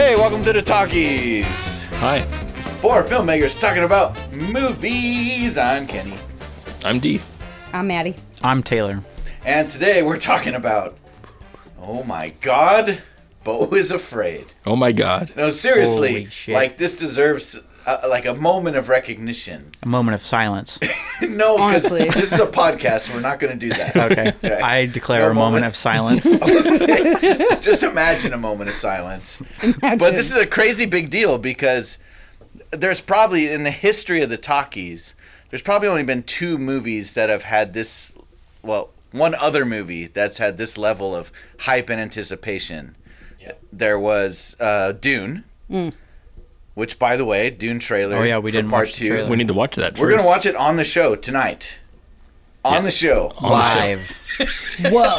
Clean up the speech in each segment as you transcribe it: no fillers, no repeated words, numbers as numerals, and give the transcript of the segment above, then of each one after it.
Hey, welcome to the Talkies. Hi. Four filmmakers talking about movies. I'm Kenny. I'm Dee. I'm Maddie. I'm Taylor. And today we're talking about, oh my god, Beau is afraid. Oh my god. No, seriously, Holy shit. like this deserves like a moment of recognition. A moment of silence. No, because Honestly. this is a podcast, so we're not going to do that. Okay. Right. I declare No a moment moment. of silence. Just imagine a moment of silence. Imagine. But this is a crazy big deal because there's probably, in the history of the Talkies, there's probably only been two movies that have had this, well, one other movie that's had this level of hype and anticipation. Yep. There was Dune, which, by the way, Dune trailer Oh, yeah, we for didn't part watch the 2. trailer. We need to watch that We're first. going to watch it on the show tonight. On the show. On the show. Live. Whoa.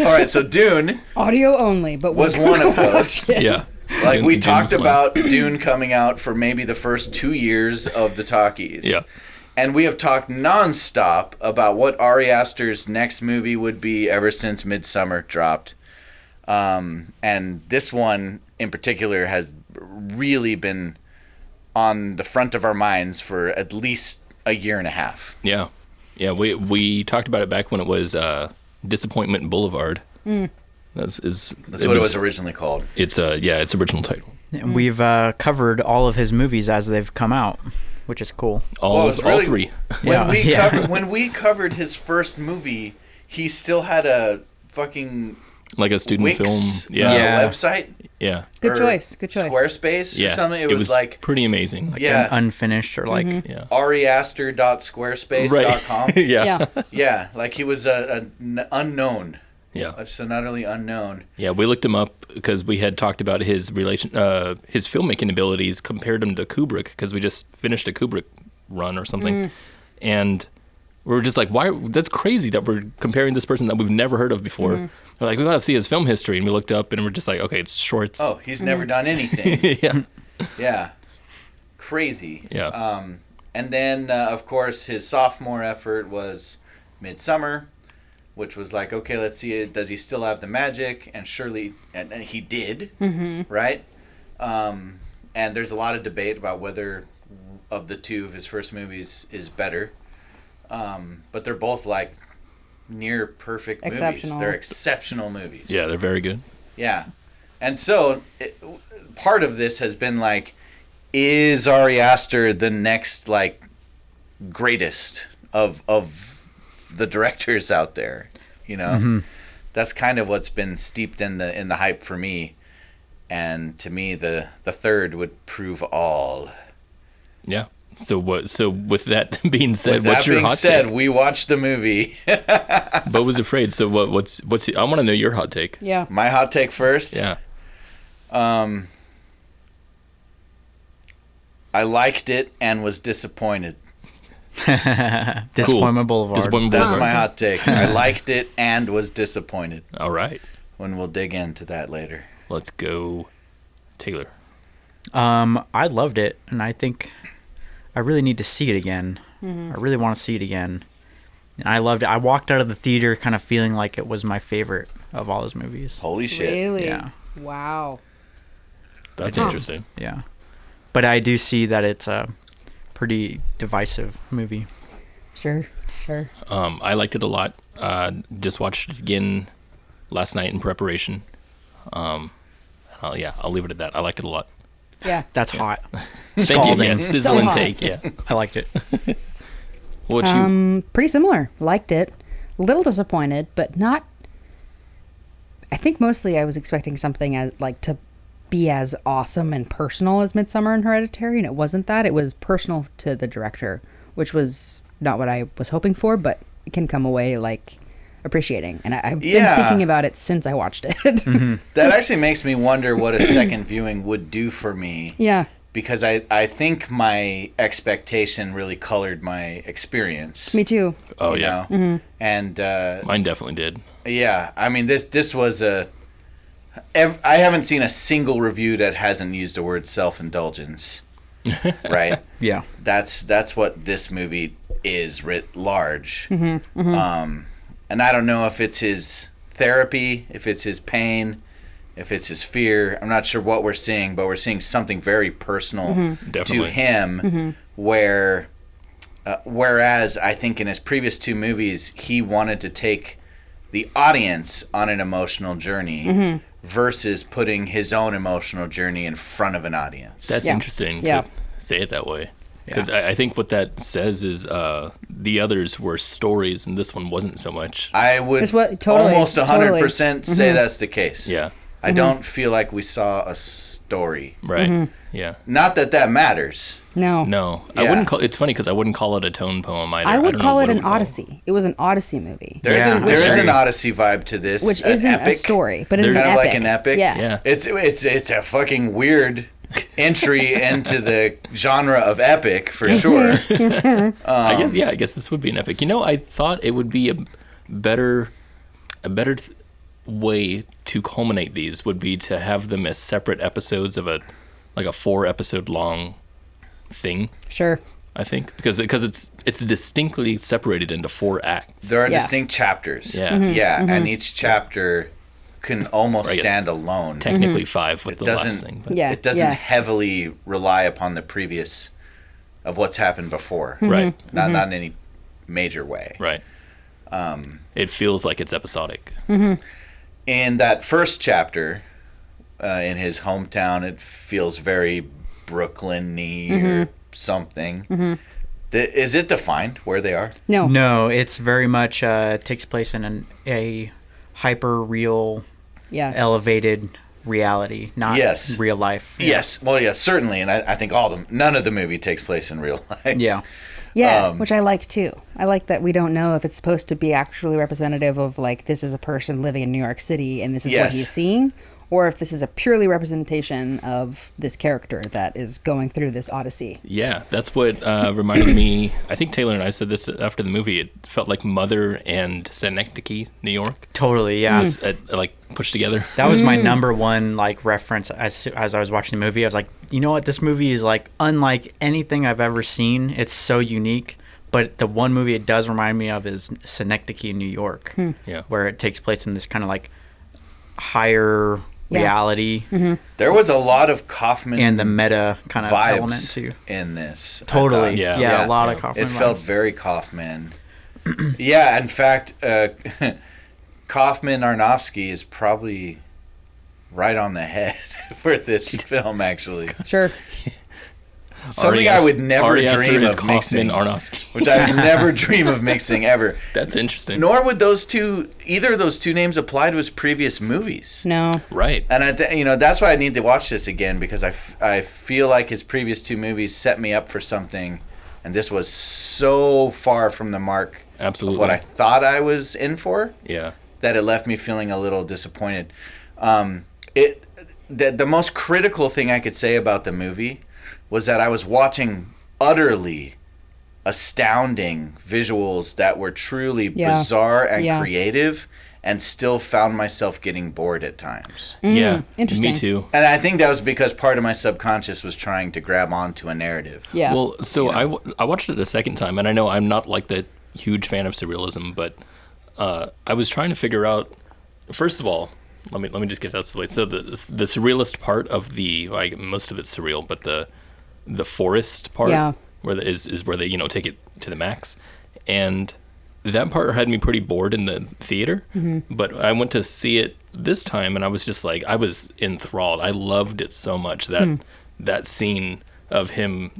All right, so Dune Audio only, but was one of those. Yeah. Like, Dune- we Dune talked was one. about Dune coming out for maybe the first 2 years of the Talkies. Yeah. And we have talked nonstop about what Ari Aster's next movie would be ever since Midsummer dropped. And this one in particular has really been on the front of our minds for at least a year and a half. Yeah. Yeah, we talked about it back when it was Disappointment Boulevard. That's That's what it was originally called. It's its original title. And we've covered all of his movies as they've come out, which is cool. All, Well, it's all really- three. When we covered his first movie, he still had a fucking Like a student Wix film. Yeah. Yeah. website. Yeah. Good or choice. Good choice. Squarespace or Yeah. something. It was like pretty amazing. yeah, Unfinished or like... Yeah. ariaster.squarespace.com. Yeah. Yeah. Yeah, like he was an unknown. Yeah. Just an utterly unknown. Yeah, we looked him up because we had talked about his his filmmaking abilities, compared him to Kubrick because we just finished a Kubrick run or something, and we were just like, "Why? That's crazy that we're comparing this person that we've never heard of before." We're like, "We gotta see his film history," and we looked up, and we're just like, "Okay, it's shorts." Oh, he's never done anything. yeah, Yeah, crazy. yeah, And then of course his sophomore effort was Midsummer, which was like, okay, let's see, does he still have the magic? And surely, and he did, right? And there's a lot of debate about whether of the two of his first movies is better. But they're both like near perfect movies. Exceptional. They're exceptional movies. yeah. They're very good. Yeah. And so part of this has been like, is Ari Aster the next like greatest of the directors out there? You know, that's kind of what's been steeped in the hype for me. And to me, the third would prove all. Yeah. So what? So with that being said, With what's that your being hot said, take? we watched the movie. Beau was afraid. So what's I want to know your hot take. Yeah. My hot take first. Yeah. I liked it and was disappointed. Disappointment Boulevard. Disappointment That's Boulevard. my hot take. I liked it and was disappointed. All right. When we'll dig into that later. Let's go, Taylor. I loved it, and I think I really need to see it again. I really want to see it again. And I loved it. I walked out of the theater kind of feeling like it was my favorite of all his movies. Holy shit. Really? Yeah. Wow. That's Huh. interesting. Yeah. But I do see that it's a pretty divisive movie. Sure. Sure. I liked it a lot. Just watched it again last night in preparation. I'll leave it at that. I liked it a lot. Yeah. That's hot. Thank you. Scalding. Yeah, sizzling hot. take. Yeah. I liked it. What you? Pretty similar. Liked it. A little disappointed, but not. I think mostly I was expecting something as like to be as awesome and personal as Midsummer and Hereditary, and it wasn't that. It was personal to the director, which was not what I was hoping for, but it can come away like appreciating. And I've been Yeah. thinking about it since I watched it. That actually makes me wonder what a second viewing would do for me. Yeah. Because I think my expectation really colored my experience. Me too. Oh you yeah. know? And Mine definitely did. yeah, I mean this was I haven't seen a single review that hasn't used the word self-indulgence. Right? Yeah. That's what this movie is writ large. And I don't know if it's his therapy, if it's his pain, if it's his fear. I'm not sure what we're seeing, but we're seeing something very personal to Definitely. him, whereas I think in his previous two movies, he wanted to take the audience on an emotional journey versus putting his own emotional journey in front of an audience. That's interesting to say it that way. Because I think what that says is the others were stories and this one wasn't so much. I would almost 100% say that's the case. Yeah. I don't feel like we saw a story. Right. Yeah. Not that that matters. No. No. Yeah. I wouldn't call it's funny because I wouldn't call it a tone poem either. I would don't know call what it I an would call Odyssey. It was an Odyssey movie. There is an Odyssey vibe to this. Which an isn't epic, a story, but it's kind an of epic. like an epic. Yeah. Yeah. It's a fucking weird entry into the genre of epic for sure. I guess this would be an epic. You know, I thought it would be a better way to culminate these would be to have them as separate episodes of a 4-episode long thing. Sure. I think because it's distinctly separated into 4 acts. There are distinct chapters. Yeah. And each chapter can almost stand alone. Technically 5 with the last thing. But. Yeah. It doesn't heavily rely upon the previous of what's happened before. Right. Not in any major way. Right. It feels like it's episodic. In that first chapter, in his hometown, it feels very Brooklyn-y or something. Is it defined where they are? No. No, it's very much takes place in a hyper real, elevated reality, not real life. Yes. Well, yes, certainly. And I think none of the movie takes place in real life. Yeah. Yeah, which I like too. I like that we don't know if it's supposed to be actually representative of like this is a person living in New York City and this is what he's seeing, or if this is a purely representation of this character that is going through this odyssey. Yeah, that's what reminded me. I think Taylor and I said this after the movie. It felt like Mother and Synecdoche, New York. Totally, yeah. Like pushed together. That was my number one like reference as I was watching the movie. I was like, you know what? This movie is like unlike anything I've ever seen. It's so unique. But the one movie it does remind me of is Synecdoche, New York, where it takes place in this kind of like higher reality. There was a lot of Kaufman and the meta kind of vibes element too in this. Totally. I thought. Yeah, a lot of Kaufman It felt vibes. very Kaufman. Yeah, in fact, Kaufman Aronofsky is probably right on the head for this film, actually. Sure. Something I would never dream of Kaufman mixing. Aronofsky. Which I would never dream of mixing ever. That's interesting. Nor would either of those two names apply to his previous movies. No. Right. And that's why I need to watch this again, because I feel like his previous two movies set me up for something, and this was so far from the mark Absolutely. of what I thought I was in for. Yeah. That it left me feeling a little disappointed. The most critical thing I could say about the movie was that I was watching utterly astounding visuals that were truly bizarre and creative, and still found myself getting bored at times. Yeah. Interesting. Me too. And I think that was because part of my subconscious was trying to grab onto a narrative. Yeah. Well, so I watched it a second time, and I know I'm not like the huge fan of surrealism, but I was trying to figure out. First of all, let me just get that straight. So the surrealist part of most of it's surreal, but the forest part, where is where they take it to the max, and that part had me pretty bored in the theater. But I went to see it this time, and I was just like, I was enthralled. I loved it so much that scene of him,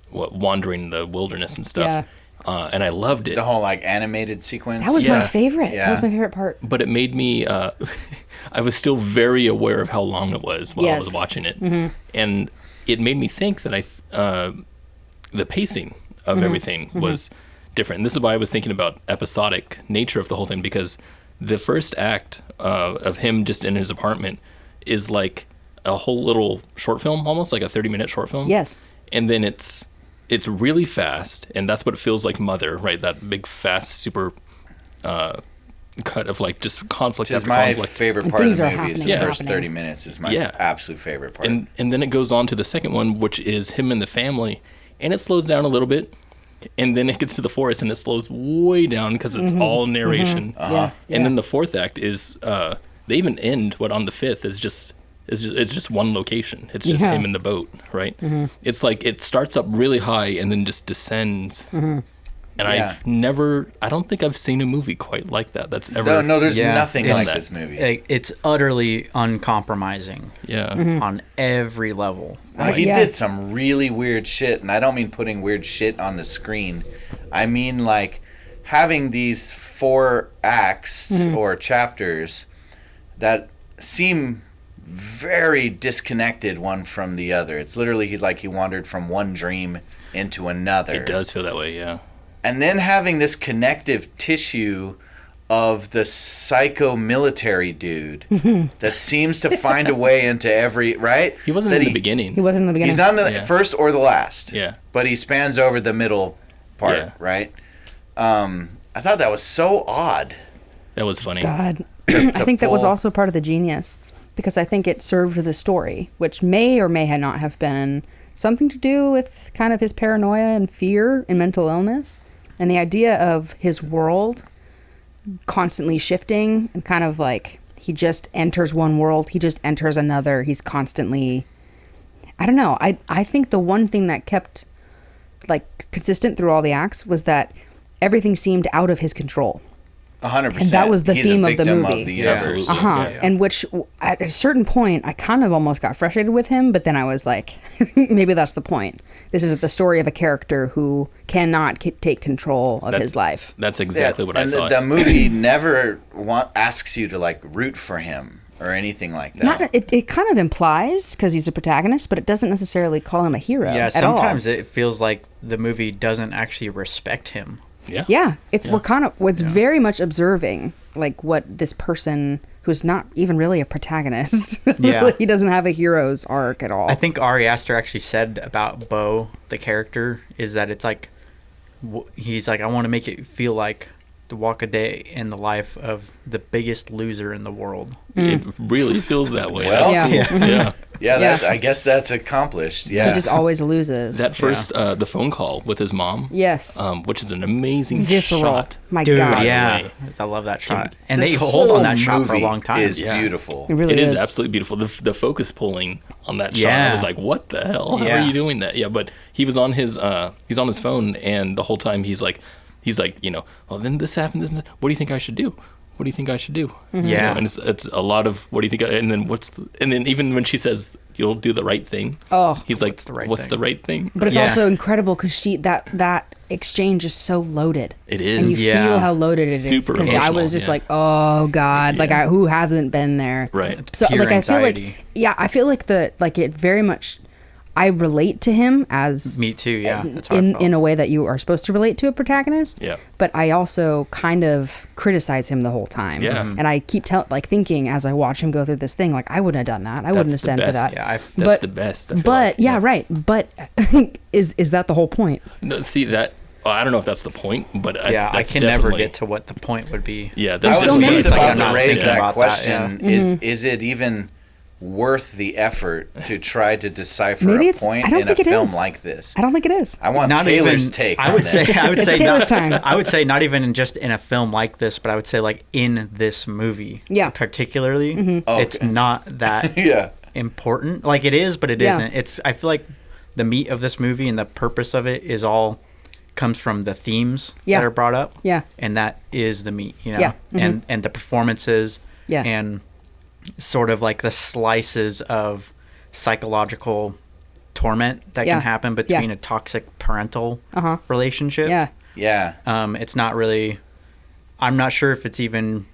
wandering the wilderness and stuff. Yeah. And I loved it. The whole animated sequence. That was my favorite. Yeah. That was my favorite part. But it made me. I was still very aware of how long it was while I was watching it, and it made me think that the pacing of everything was different. And this is why I was thinking about episodic nature of the whole thing, because the first act of him just in his apartment is like a whole little short film, almost like a 30-minute short film. Yes. And then it's really fast, and that's what it feels like Mother, right? That big, fast, super cut of like just conflict Which is after my conflict. favorite part of Things the are movie. Is happening, the first happening. 30 minutes is my absolute favorite part. And then it goes on to the second one, which is him and the family, and it slows down a little bit, and then it gets to the forest, and it slows way down because it's all narration. Yeah. And then the fourth act is they even end on the 5th it's just one location. It's just him in the boat, right? It's like it starts up really high and then just descends. And I don't think I've seen a movie quite like that. That's ever. No, there's nothing like this movie. It's utterly uncompromising. Yeah. On every level. Well, he did some really weird shit, and I don't mean putting weird shit on the screen. I mean like having these 4 acts or chapters that seem very disconnected one from the other. It's literally he wandered from one dream into another. It does feel that way, yeah. And then having this connective tissue of the psycho military dude that seems to find a way into every, right? He wasn't in the beginning. He wasn't in the beginning. He's not in the first or the last. Yeah. But he spans over the middle part, right? I thought that was so odd. That was funny. God. I think that was also part of the genius, because I think it served the story, which may or may not have been something to do with kind of his paranoia and fear and mental illness. And the idea of his world constantly shifting and kind of like he just enters one world, he just enters another. He's constantly, I don't know. I think the one thing that kept like consistent through all the acts was that everything seemed out of his control. 100%. And that was the theme of the movie. Of the universe. And which, at a certain point, I kind of almost got frustrated with him, but then I was like, maybe that's the point. This is the story of a character who cannot take control of his life. That's exactly what I thought. The movie never asks you to like root for him or anything like that. It kind of implies, because he's the protagonist, but it doesn't necessarily call him a hero at all. Sometimes it feels like the movie doesn't actually respect him. Yeah. We're very much observing like what this person who's not even really a protagonist. He doesn't have a hero's arc at all. I think Ari Aster actually said about Beau, the character, is that it's like he's like, I want to make it feel like to walk a day in the life of the biggest loser in the world. It really feels that way. Well, yeah. I guess that's accomplished. Yeah, he just always loses. That first, the phone call with his mom. Yes. Which is an amazing visceral shot. My Dude, God. yeah, I love that shot. And they hold on that shot for a long time. Is beautiful. It really is absolutely beautiful. The focus pulling on that shot. I was like, what the hell? How are you doing that? Yeah, but he was on his phone, and the whole time he's like, well, then this happened. What do you think I should do? What do you think I should do? Yeah. And it's a lot of, what do you think? And then even when she says, you'll do the right thing. Oh, he's like, what's the right thing? But it's also incredible because that exchange is so loaded. It is. And you feel how loaded it is. Super Because I was just like, oh God, like who hasn't been there? Right. It's So pure like anxiety. I feel like it very much, I relate to him as me too. Yeah, that's how I felt. in a way that you are supposed to relate to a protagonist. Yeah. But I also kind of criticize him the whole time. Yeah. And I keep thinking as I watch him go through this thing, like I wouldn't have done that. I wouldn't have stand for that. Yeah, that's the best. I feel But like. yeah, right. But is that the whole point? No, see that. I don't know if that's the point, but I can never get to what the point would be. Yeah, I there's was so many just about things. to raise that That, question. Is it even worth the effort to try to decipher Maybe a it's- point I don't in a think it film is. like this? I don't think it is. I want not Taylor's even, take I on would this. say I would say Taylor's not, time. I would say not even just in a film like this, but I would say like in this movie. Yeah. Particularly, Oh, it's okay. not that Yeah. important. Like it is, but it Yeah. not I feel like the meat of this movie and the purpose of it is all comes from the themes Yeah. that are brought up. Yeah. And that is the meat, you know. Yeah. And the performances Yeah. and sort of like the slices of psychological torment that Yeah. can happen between a toxic parental relationship. Yeah. Yeah. It's not really, I'm not sure if it's even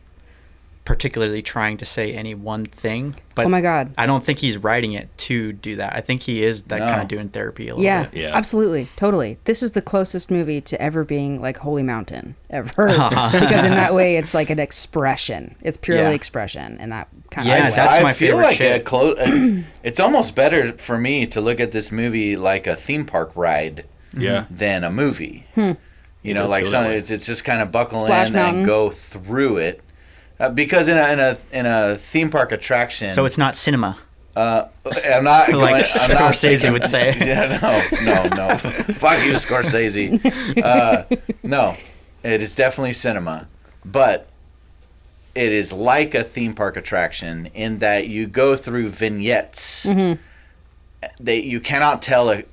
particularly trying to say any one thing, but Oh my God. I don't think he's writing it to do that. I think he is that No. kind of doing therapy a little Yeah, bit. Yeah. absolutely, totally. This is the closest movie to ever being like Holy Mountain ever, because in that way it's like an expression. It's purely Yeah. expression, and that kind Yeah, of that's I my feel favorite like shit. it's almost better for me to look at this movie like a theme park ride Yeah. than a movie. You know, does like feel that way. it's just kind of buckle Splash in Mountain. and go through it. Because in a theme park attraction, So it's not cinema, I'm not going, like I'm not Scorsese would say. Yeah, no. Fuck you, Scorsese. No, it is definitely cinema, but it is like a theme park attraction in that you go through vignettes. That you cannot tell an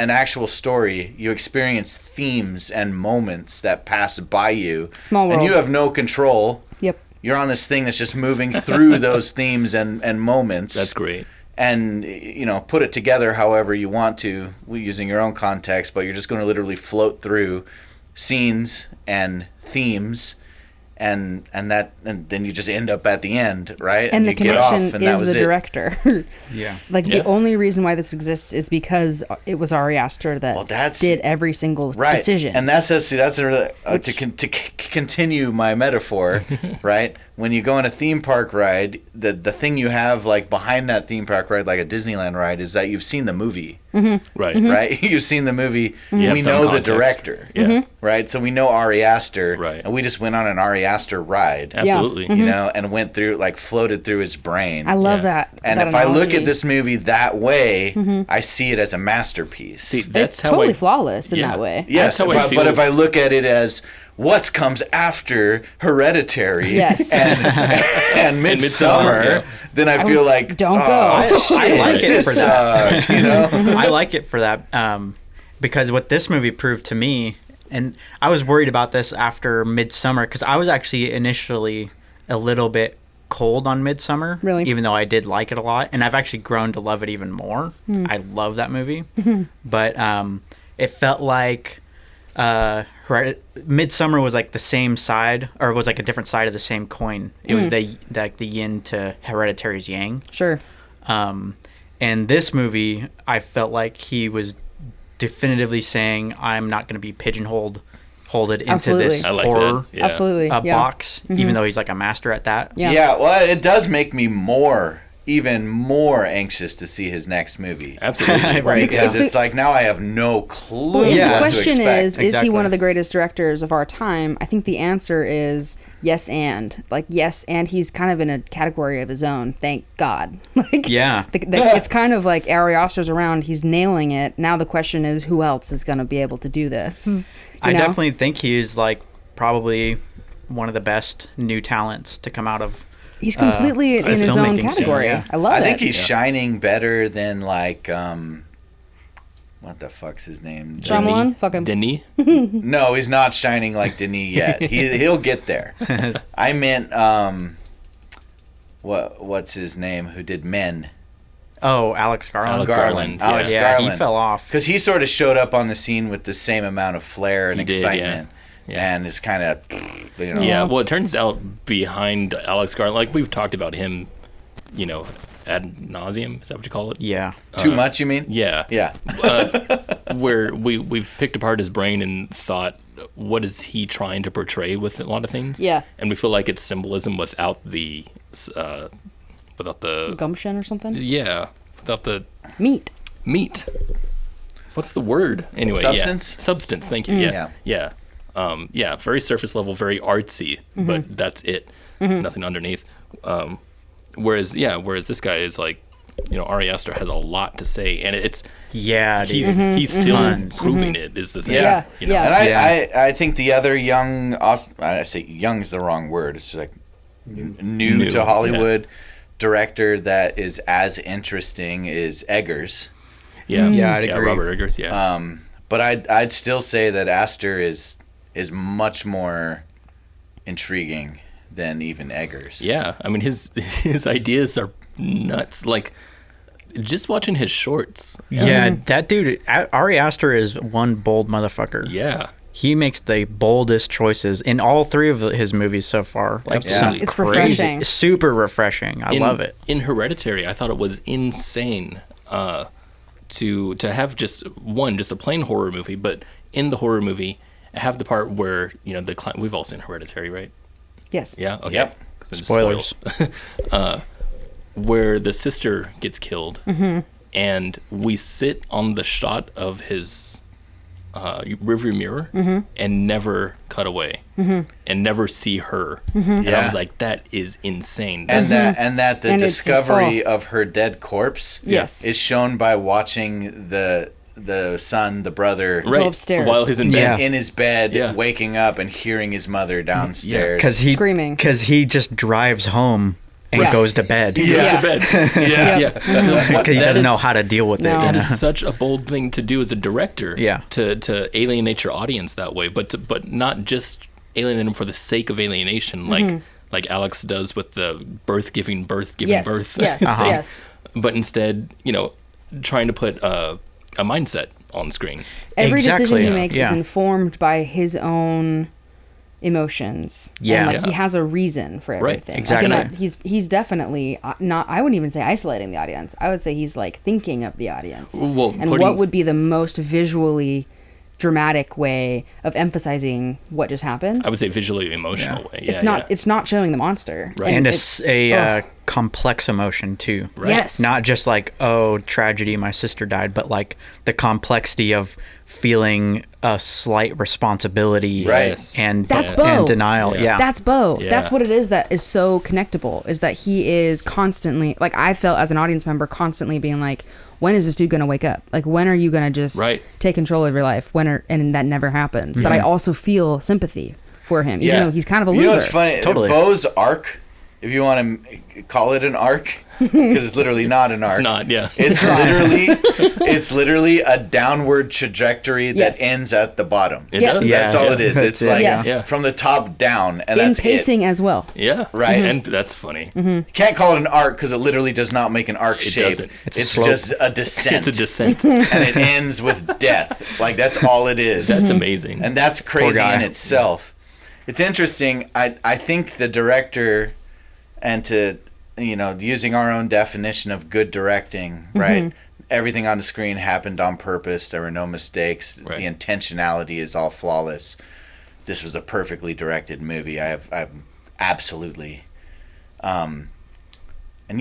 actual story. You experience themes and moments that pass by you. Small world. And you have no control. Yep. You're on this thing that's just moving through those themes and moments. That's great. And, put it together however you want to, using your own context, but you're just going to literally float through scenes and themes. And then you just end up at the end, right? And the you get connection off, and that is was the it. director. Yeah. The only reason why this exists is because it was Ari Aster that did every single decision. And that's to continue my metaphor, right? When you go on a theme park ride, the thing you have like behind that theme park ride, like a Disneyland ride, is that you've seen the movie. Right. Right? You've seen the movie. You We have some know the context. director. Yeah. Right? So we know Ari Aster. Right. And we just went on an Ari Aster ride. Absolutely. And went through, like, floated through his brain. I love that. And that if I look analogy. at this movie that way, I see it as a masterpiece. See, that's it's how totally I, flawless in yeah. that way. Yes, That's how I feel. but if I look at it as what comes after Hereditary Yes. and Midsummer, yeah. then I feel like don't go. I like it this for that. sucked, I like it for that because what this movie proved to me, and I was worried about this after Midsummer because I was actually initially a little bit cold on Midsummer, Really? even though I did like it a lot, and I've actually grown to love it even more. I love that movie, but it felt like Midsummer was like the same side, or was like a different side of the same coin. It was the yin to Hereditary's yang. Sure. And this movie, I felt like he was definitively saying, I'm not going to be pigeonholed into Absolutely. this I like horror that. Yeah. Absolutely. Yeah. box, even though he's like a master at that. Yeah. well, it does make me even more anxious to see his next movie. Absolutely. Right. Because If it's like now I have no clue If Yeah. the what to question expect. is he Exactly. one of the greatest directors of our time? I think the answer is yes and. Like, yes, and he's kind of in a category of his own, thank God. Like, Yeah. it's kind of like Ari Aster's around, he's nailing it. Now the question is, who else is going to be able to do this? I You know? definitely think he's like probably one of the best new talents to come out of. He's completely in it's his own filmmaking, category. yeah. I love I it. think he's shining better than like what the fuck's his name? Shyamalan? Fuck him. Denis? No, he's not shining like Denis yet. He'll get there. I meant what's his name? Who did Men? Oh, Alex Garland. Alex Garland, Alex Yeah, Garland. he fell off. Because he sort of showed up on the scene with the same amount of flair and He did, excitement, yeah. and it's kind of, Yeah, well, it turns out behind Alex Garland, like we've talked about him, ad nauseum. Is that what you call it? Yeah. too much. You mean? Yeah. Yeah. Where we've picked apart his brain and thought, what is he trying to portray with a lot of things? Yeah. And we feel like it's symbolism without the Gumption or something? yeah, without the Meat. meat. What's the word? Anyway, Substance? Yeah. Substance. Thank you. Yeah. Yeah. Very surface level, very artsy, but that's it. Nothing underneath. Whereas this guy is like, Ari Aster has a lot to say, and it's Yeah, dude. he's still Tons. proving it is the thing. Yeah. Yeah. And Yeah. I think the other young, I say young is the wrong word. It's like new to Hollywood director that is as interesting is Eggers. Yeah. Yeah, I'd agree. Robert Eggers. Yeah. But I'd still say that Aster is much more intriguing than even Eggers. Yeah, I mean his ideas are nuts. Like just watching his shorts. Yeah, that dude, Ari Aster is one bold motherfucker. Yeah, He makes the boldest choices in all three of his movies so far. Like Absolutely. It's crazy, refreshing. super refreshing. I love it. In Hereditary, I thought it was insane to have just a plain horror movie, but in the horror movie, have the part where we've all seen Hereditary, right? Yes. Yeah. Okay. Yep. 'Cause it's Spoilers. where the sister gets killed, and we sit on the shot of his rearview mirror and never cut away and never see her. And I Yeah. was like, that is insane. And That's- that the And it's- discovery of her dead corpse Yes. is shown by watching the the son, the brother, Right. upstairs. While he's in bed. Yeah. in his bed, Yeah. waking up and hearing his mother downstairs. Screaming. Because he just drives home and Yeah. goes to bed. Yeah. To bed. Yeah. Yeah. Because he That doesn't know is- how to deal with it. No. you That know? is such a bold thing to do as a director. Yeah. To alienate your audience that way, but not just alienate them for the sake of alienation, like Alex does with the giving birth. Yes. Yes. Uh-huh. Yes. But instead, trying to put a mindset on screen. Every decision Exactly, he yeah. makes Yeah. is informed by his own emotions. Yeah. And Yeah. he has a reason for Right, everything. exactly. I think that he's definitely not, I wouldn't even say isolating the audience. I would say he's like thinking of the audience. Well, and what would be the most visually dramatic way of emphasizing what just happened? I would say visually emotional way. Yeah, It's not showing the monster. Right. And it's- a complex emotion, too. Right. Yes. Not just like, oh, tragedy, my sister died, but like the complexity of feeling a slight responsibility Right. and, That's Yeah. Beau. and denial. Yeah. Yeah. That's Beau. Yeah. That's what it is that is so connectable, is that he is constantly, like, I felt as an audience member constantly being like, when is this dude going to wake up? Like, when are you going to just Right. take control of your life? And that never happens. But I also feel sympathy for him, even though he's kind of a loser. You know what's funny? Totally. Beau's arc, if you want to call it an arc, because it's literally not an arc. It's not, yeah. It's literally a downward trajectory that Yes. ends at the bottom. It Yes. does. Yeah. That's all it is. It's like Yes. Yeah. from the top down, and In that's pacing it. as well. Yeah. Right. And that's funny. You can't call it an arc because it literally does not make an arc It shape. doesn't. It's a It's slope. just a descent. It's a descent. and it ends with death. Like that's all it is. That's amazing. And that's crazy guy. in itself. It's interesting. I think the director, and to using our own definition of good directing, right? Everything on the screen happened on purpose. There were no mistakes. Right. The intentionality is all flawless. This was a perfectly directed movie. I've absolutely. And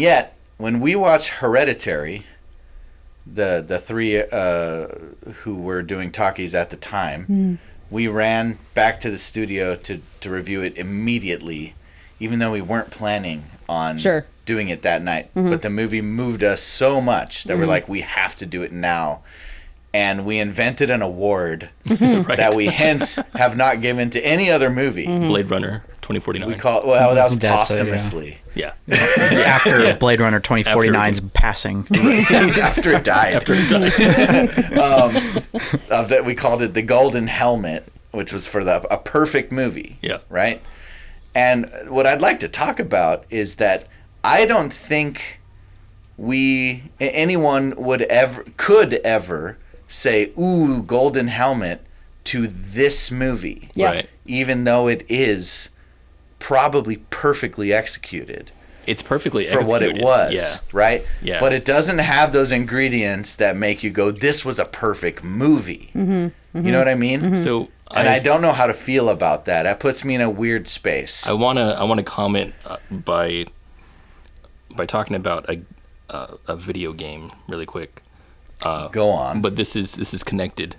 yet, when we watch Hereditary, the three who were doing Talkies at the time, we ran back to the studio to review it immediately, even though we weren't planning on Sure. doing it that night. But the movie moved us so much that we're like, we have to do it now. And we invented an award Right. that we hence have not given to any other movie. Blade Runner 2049. We call it, well, that was That's it, yeah. posthumously. Yeah. After Blade Runner 2049's passing. After it died. After it died. Of that, we called it the Golden Helmet, which was for a perfect movie. Yeah. Right? And what I'd like to talk about is that I don't think anyone could ever say, ooh, Golden Helmet to this movie. Yeah. Right. Even though it is probably perfectly executed It's perfectly for what it executed. was, Yeah. right? Yeah. But it doesn't have those ingredients that make you go, this was a perfect movie. You know what I mean? So And I don't know how to feel about that. That puts me in a weird space. I wanna comment by talking about a video game really quick. Go on. But this is connected.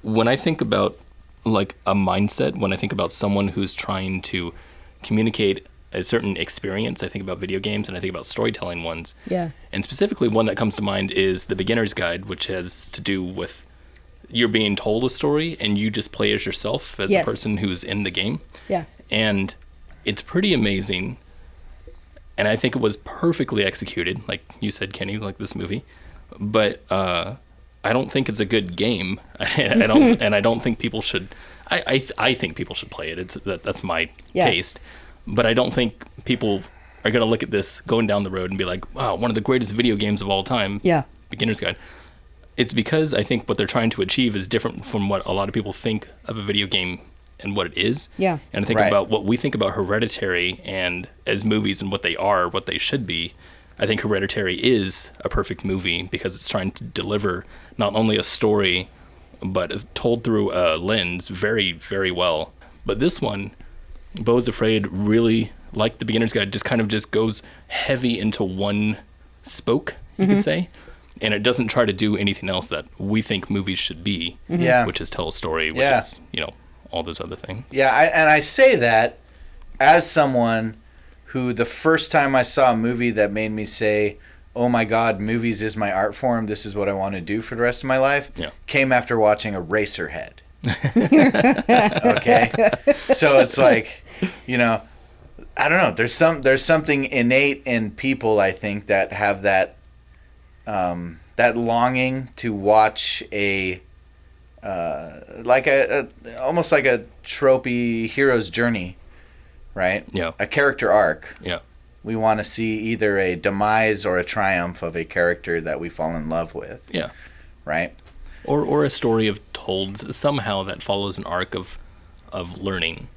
When I think about like a mindset, when I think about someone who's trying to communicate a certain experience, I think about video games and I think about storytelling ones. Yeah. And specifically one that comes to mind is the Beginner's Guide, which has to do with you're being told a story and you just play as yourself as Yes. a person who's in the game. Yeah. And it's pretty amazing. And I think it was perfectly executed, like you said, Kenny, like this movie. But I don't think it's a good game. I don't think people should. I think people should play it. That's my Yeah. taste. But I don't think people are gonna look at this going down the road and be like, "Wow, one of the greatest video games of all time." Yeah. Beginner's Guide. It's because I think what they're trying to achieve is different from what a lot of people think of a video game and what it is. Yeah. And I think Right. about what we think about Hereditary and as movies and what they are, what they should be. I think Hereditary is a perfect movie because it's trying to deliver not only a story, but told through a lens very, very well. But this one, Beau's Afraid, really, like the Beginner's Guide, just kind of just goes heavy into one spoke, you could say. And it doesn't try to do anything else that we think movies should be, Yeah. which is tell a story, which Yeah. is, all those other things. Yeah, and I say that as someone who the first time I saw a movie that made me say, oh my God, movies is my art form. This is what I want to do for the rest of my life. Yeah. Came after watching Eraserhead. Okay. So it's like, you know, I don't know. There's something innate in people, I think, that have that that longing to watch a almost like a tropey hero's journey, right? Yeah. A character arc. Yeah. We want to see either a demise or a triumph of a character that we fall in love with. Yeah. Right? Or a story of told somehow that follows an arc of learning.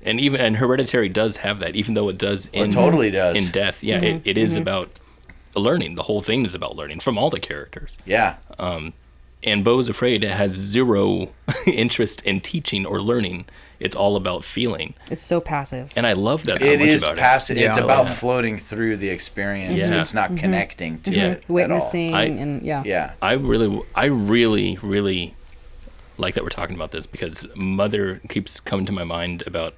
And Hereditary does have that, even though it does It totally does. in death. Yeah, it is about learning. The whole thing is about learning from all the characters. Yeah. And Beau is Afraid has zero interest in teaching or learning. It's all about feeling. It's so passive. And I love that so It much is about passive. Yeah, It's I about love that. floating through the experience. Yeah. It's not connecting to Yeah. it Witnessing I- and at all. Yeah. I really like that we're talking about this because Mother keeps coming to my mind about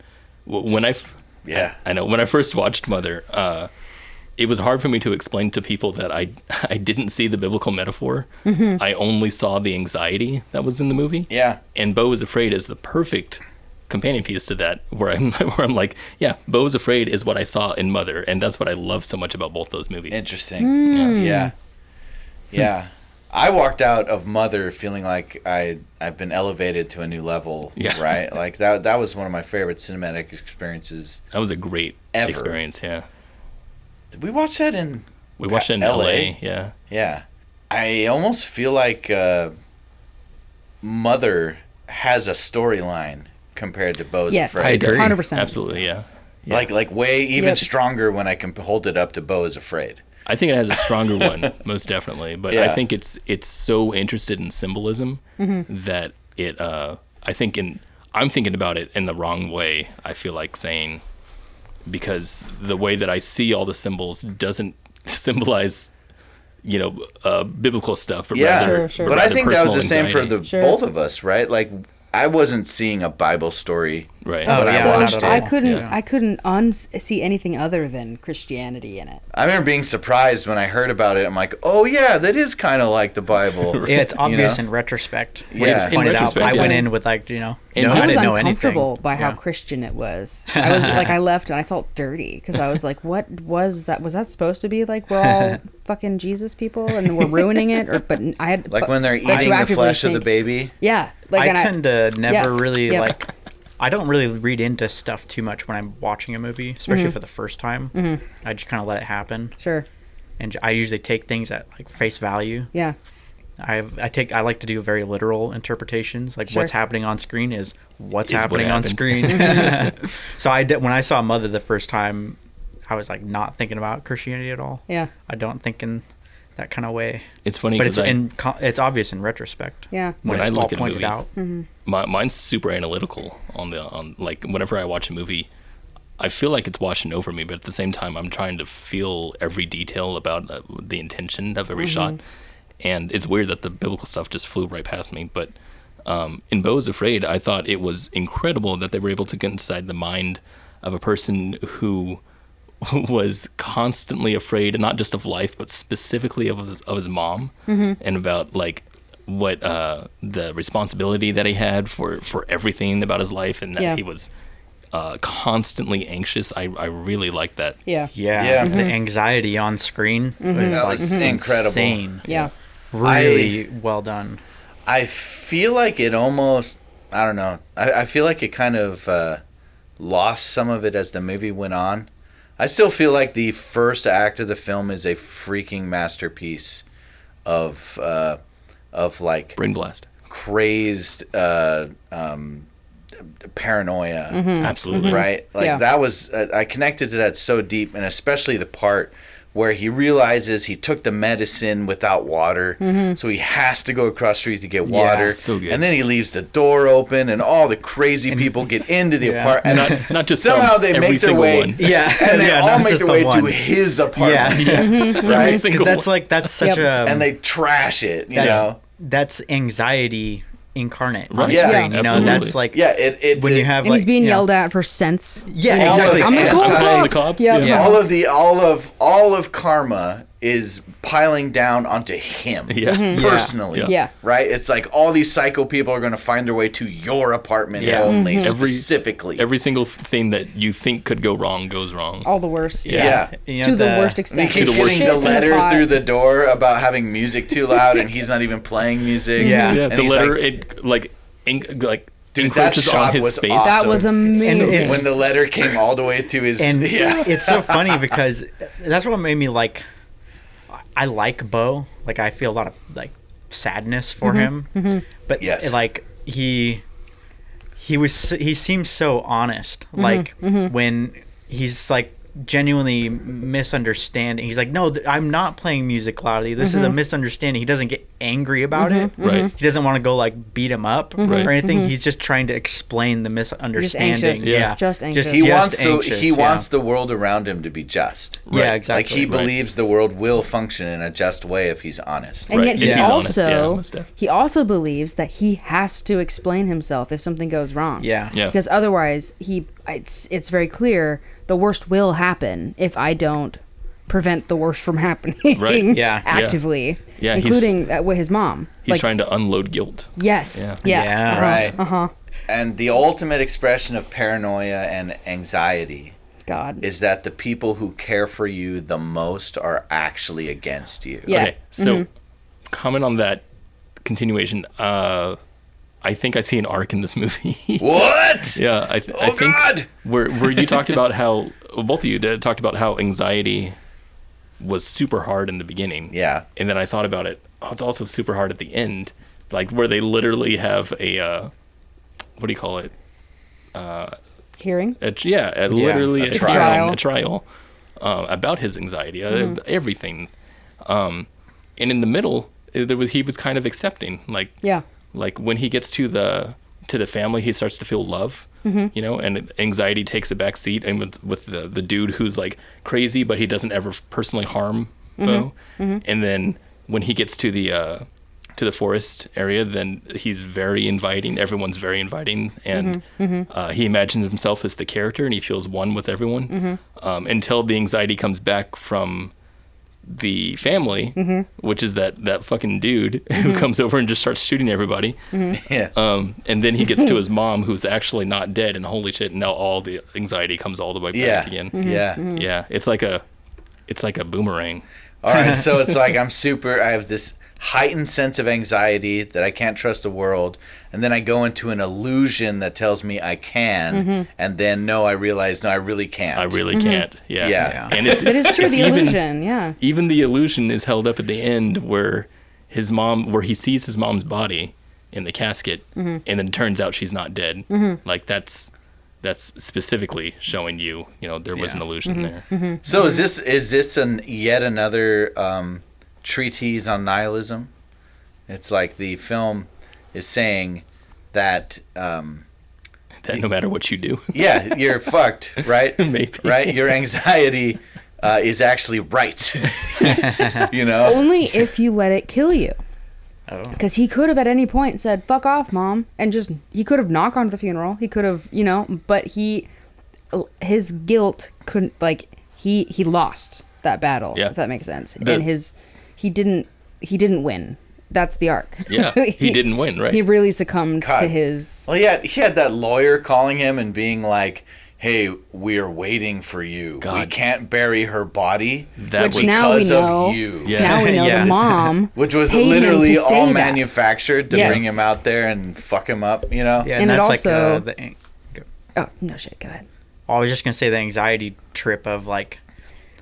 when Yeah. I know when I first watched Mother, it was hard for me to explain to people that I didn't see the biblical metaphor. I only saw the anxiety that was in the movie. Yeah. And Beau is Afraid is the perfect companion piece to that, where I'm like, yeah, Beau is Afraid is what I saw in Mother, and that's what I love so much about both those movies. Interesting. Yeah. Yeah. I walked out of Mother feeling like I've been elevated to a new level. Yeah. Right? Like that was one of my favorite cinematic experiences. That was a great Ever. experience. Yeah, Did we watch that in we watched it in LA. Yeah, Yeah. I almost feel like Mother has a storyline compared to Beau's yes, Afraid. I agree. 100%. absolutely. Yeah. Like way even Yep. stronger when I can hold it up to Beau is Afraid. I think it has a stronger one, most definitely. But Yeah. I think it's so interested in symbolism that it. I'm thinking about it in the wrong way. I feel like saying, because the way that I see all the symbols doesn't symbolize, biblical stuff, but Yeah. rather. Sure. But I rather think that was the personal same for anxiety. the Sure. both of us, right? Like I wasn't seeing a Bible story. Right. Oh, when I yeah, watched not it. at I all. couldn't. Yeah. I couldn't see anything other than Christianity in it. I remember being surprised when I heard about it. I'm like, oh yeah, that is kind of like the Bible. Yeah, it's obvious know? in retrospect. Yeah. When it's pointed In out, retrospect, I yeah. went in with like, And no, I I I was didn't know uncomfortable anything. by how Yeah. Christian it was. I was like, I left and I felt dirty because I was like, what was that? Was that supposed to be like we're all fucking Jesus people and we're ruining it? But I had Like when they're eating the retroactively flesh of the think- baby. Yeah, like I and tend to never yeah, really yeah. like. I don't really read into stuff too much when I'm watching a movie, especially for the first time. I just kind of let it happen, Sure. and I usually take things at like face value. Yeah. I like to do very literal interpretations. Like Sure. what's happening on screen is what's Is what happening on happened. screen. So I did when I saw Mother the first time, I was like not thinking about Christianity at all. Yeah. I don't think in that kind of way. It's funny But because it's obvious in retrospect. Yeah. When When, I it's look all at a pointed movie- out. mine's super analytical on like whenever I watch a movie, I feel like it's washing over me, but at the same time I'm trying to feel every detail about the intention of every shot. And it's weird that the biblical stuff just flew right past me, but in Beau is Afraid, I thought it was incredible that they were able to get inside the mind of a person who was constantly afraid, not just of life, but specifically of his mom, and about like what the responsibility that he had for everything about his life, and that Yeah. he was constantly anxious. I really like that. Yeah. Yeah, Yeah. the anxiety on screen was That like was incredible. insane. Yeah. Really well done. I feel like it almost, I don't know. I feel like it kind of lost some of it as the movie went on. I still feel like the first act of the film is a freaking masterpiece of like Brain blast. crazed paranoia. Absolutely. Right? Like Yeah. that was, I connected to that so deep, and especially the part where he realizes he took the medicine without water, so he has to go across the street to get water. so good. And then he leaves the door open, and all the crazy people get into the Yeah. apartment. Not just somehow some, they every make their single way, one. Yeah, and they yeah, all not make just their the way one. to his apartment, Yeah, Every right? single because one. that's such Yep. a And they trash it, you that's know. that's anxiety incarnate on Right. Yeah. screen. You know, Absolutely. that's like Yeah, it's when you have And like he's being you know, yelled at for sense. Yeah, you know, exactly. I'm gonna And call the time- cops. the cops, Yep. yeah. Yeah. all of Karma is piling down onto him personally. Yeah. Right? It's like all these psycho people are going to find their way to your apartment only, specifically. Every single thing that you think could go wrong goes wrong. All the worst. Yeah. You know, To the worst He extent. keeps getting the letter through the door about having music too loud, and he's not even playing music. Yeah. Yeah, And the he's letter like, dude, that encroaches shot on his was space. awesome. That was amazing. when the letter came all the way to his... And yeah. it's so funny because that's what made me like. I like Beau. Like I feel a lot of like sadness for him, but Yes. like he seems so honest. Like when he's like genuinely misunderstanding. He's like, no, I'm not playing music loudly. This is a misunderstanding. He doesn't get angry about it. Right. He doesn't want to go like beat him up Right. or anything. He's just trying to explain the misunderstanding. anxious. Yeah. Just anxious. He just wants anxious, he yeah. wants the world around him to be just. Yeah, exactly. Like he believes the world will function in a just way if he's honest. And Right, yet if he he's honest, yeah, also most def. he also believes that he has to explain himself if something goes wrong. Yeah. Yeah. Because otherwise, it's very clear the worst will happen if I don't prevent the worst from happening. Right. Yeah. Actively. Yeah, he's- Including with his mom. He's trying to unload guilt. Yes. Yeah. Yeah. Yeah. Right. Uh-huh. And the ultimate expression of paranoia and anxiety God. is that the people who care for you the most are actually against you. Yeah. Okay, so comment on that continuation. I think I see an arc in this movie. What? Yeah, I Oh, think God! where you talked about how both of you did talked about how anxiety was super hard in the beginning. Yeah. And then I thought about it. Oh, it's also super hard at the end, like where they literally have a what do you call it? Hearing? Literally a trial. A trial about his anxiety, everything. And in the middle, he was kind of accepting, like Yeah. like when he gets to the family, he starts to feel love, you know, and anxiety takes a back seat. And with the dude who's like crazy, but he doesn't ever personally harm Beau. And then when he gets to the forest area, then he's very inviting. Everyone's very inviting, and he imagines himself as the character, and he feels one with everyone until the anxiety comes back from the family, which is that fucking dude who comes over and just starts shooting everybody. Yeah. And then he gets to his mom, who's actually not dead, and holy shit, now all the anxiety comes all the way back again. Yeah. Yeah, it's like a boomerang. All right, so it's like I have this heightened sense of anxiety that I can't trust the world, and then I go into an illusion that tells me I can, and then I realize I really can't. I really can't. Yeah. Yeah. And it's, It is true, it's the even- illusion, yeah. Even the illusion is held up at the end where he sees his mom's body in the casket, and then turns out she's not dead. Like that's specifically showing you there was an illusion there. So is this yet another treatise on nihilism? It's like the film is saying that That no matter what you do, yeah, you're fucked, right? Maybe. Right? Your anxiety is actually right. You know? Only if you let it kill you. Oh. Because he could have at any point said, fuck off, Mom. And he could have knocked on the funeral. He could have, but his guilt couldn't, he lost that battle, Yeah. if that makes sense. And he didn't win. That's the arc. yeah, he didn't win, right? He really succumbed God. to his... Well, he had that lawyer calling him and being like, "Hey, we're waiting for you. We God. can't bury her body That Which was now we because know. of you." Yeah. Now we know Yes. the mom Which was paid him literally to say all that. manufactured to Yes. bring him out there and fuck him up, Yeah, And it and that's also- like Oh, no shit, go ahead. I was just gonna say the anxiety trip of like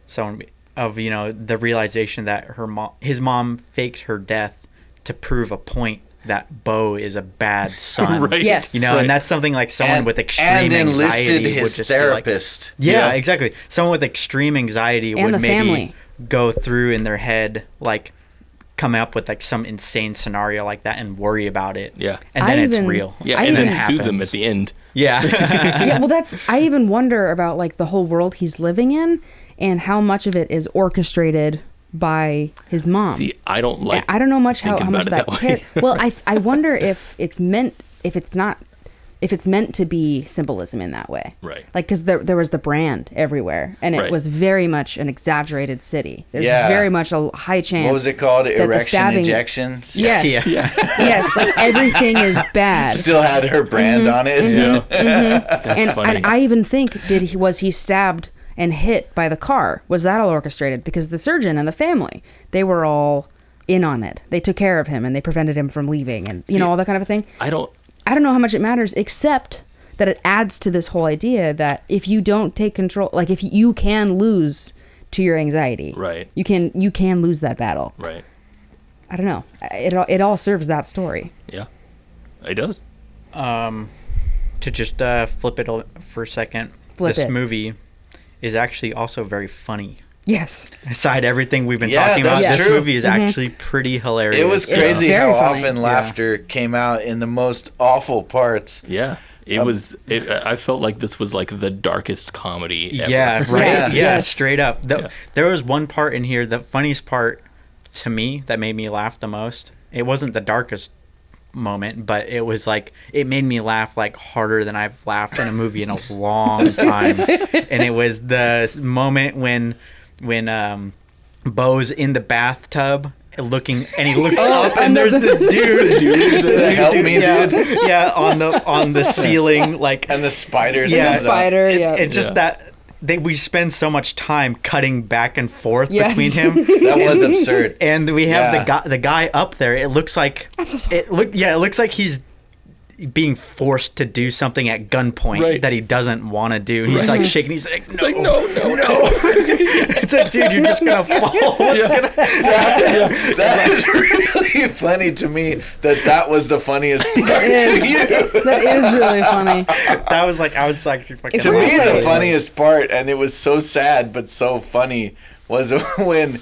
someone of the realization that his mom faked her death to prove a point that Beau is a bad son. Right. Yes. Right. And that's something like someone with extreme and anxiety enlisted would his just be like- therapist. yeah, exactly. Someone with extreme anxiety And would the maybe family. go through in their head like come up with like some insane scenario like that and worry about it. Yeah. And then it's even- real. Yeah, I and then even- sues him happens. at the end. Yeah. Yeah, well, I even wonder about like the whole world he's living in and how much of it is orchestrated by his mom. See, I don't like. I don't know how thinking much about that it that way. well, I wonder if it's not if it's meant to be symbolism in that way. Right. Like, because there was the brand everywhere, and it Right. was very much an exaggerated city. There's Yeah. very much a high chance. What was it called? that the Erection stabbing- injections. Yes. Yeah. Yes. Like, everything is bad. Still had her brand on it. Yeah. That's funny. And I even think, was he stabbed and hit by the car? Was that all orchestrated? Because the surgeon and the family, they were all in on it. They took care of him and they prevented him from leaving, and you know, all that kind of a thing. I don't know how much it matters, except that it adds to this whole idea that if you don't take control, like if you can lose to your anxiety, Right. You can lose that battle. Right. I don't know. It all serves that story. Yeah. It does. To just flip it for a second, Flip this it. movie is actually also very funny. Yes. Aside everything we've been Yeah, talking about, that's this true. movie is actually pretty hilarious. It was crazy very how funny. often laughter came out in the most awful parts. Yeah. It was. I felt like this was like the darkest comedy ever. Yeah, right. Yeah. Yeah, Yes. straight up. Yeah. There was one part in here, the funniest part to me that made me laugh the most. It wasn't the darkest moment, but it was like, it made me laugh like harder than I've laughed in a movie in a long time. And it was the moment when Beau's in the bathtub looking, and he looks up and there's the dude, The help me yeah, dude. yeah, on the ceiling, like, And the spiders. yeah, comes up. Spider, yeah. it's just Yeah. that we spend so much time cutting back and forth Yes. between him. That was absurd. And we have Yeah. the guy up there. It looks like it looks like he's being forced to do something at gunpoint Right. that he doesn't want to do. He's like shaking. He's like, no, It's like no. It's like, dude, you're just gonna fall. That is really funny to me that was the funniest part to you. That is really funny. That was like, I was like, fucking To me, Really? the funniest part, and it was so sad but so funny, was when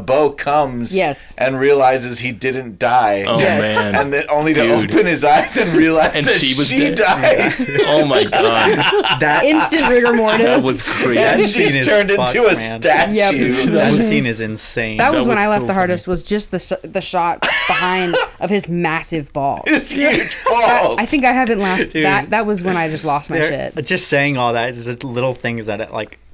Beau comes Yes. and realizes he didn't die. Oh Yes. man. And then only to Dude. open his eyes and realize And that she was she dead. died. Oh my god. that. Instant rigor mortis. That was crazy. And That scene she's is turned fucked, into a man. statue. Yep. That was- scene is insane. That was That when was I laughed so the hardest. Was just the shot behind of his massive ball. His huge balls. I think I haven't laughed. Dude. That was when I just lost my They're- shit. Just saying all that is just little things that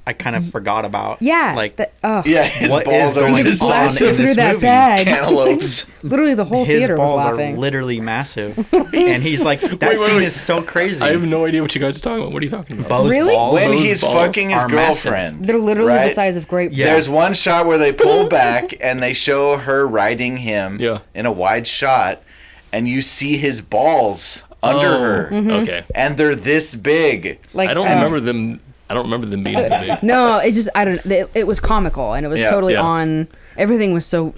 I kind of forgot about. Yeah. like Yeah, his what balls is are going just Just on blasted in through this that movie? bag. cantaloupes. Literally, the whole His theater was balls are laughing. literally massive, and he's like, that Wait, scene wait. is so crazy. I have no idea what you guys are talking about. What are you talking about? Beau's Really? balls. When Those he's balls fucking his are massive. girlfriend. They're literally the right? size of grapes. Yeah. There's one shot where they pull back and they show her riding him Yeah. in a wide shot, and you see his balls under her, Okay. and they're this big. Like I don't remember them. I don't remember them being so big. No, it just I don't. It was comical and it was Yeah. totally Yeah. on. Everything was so.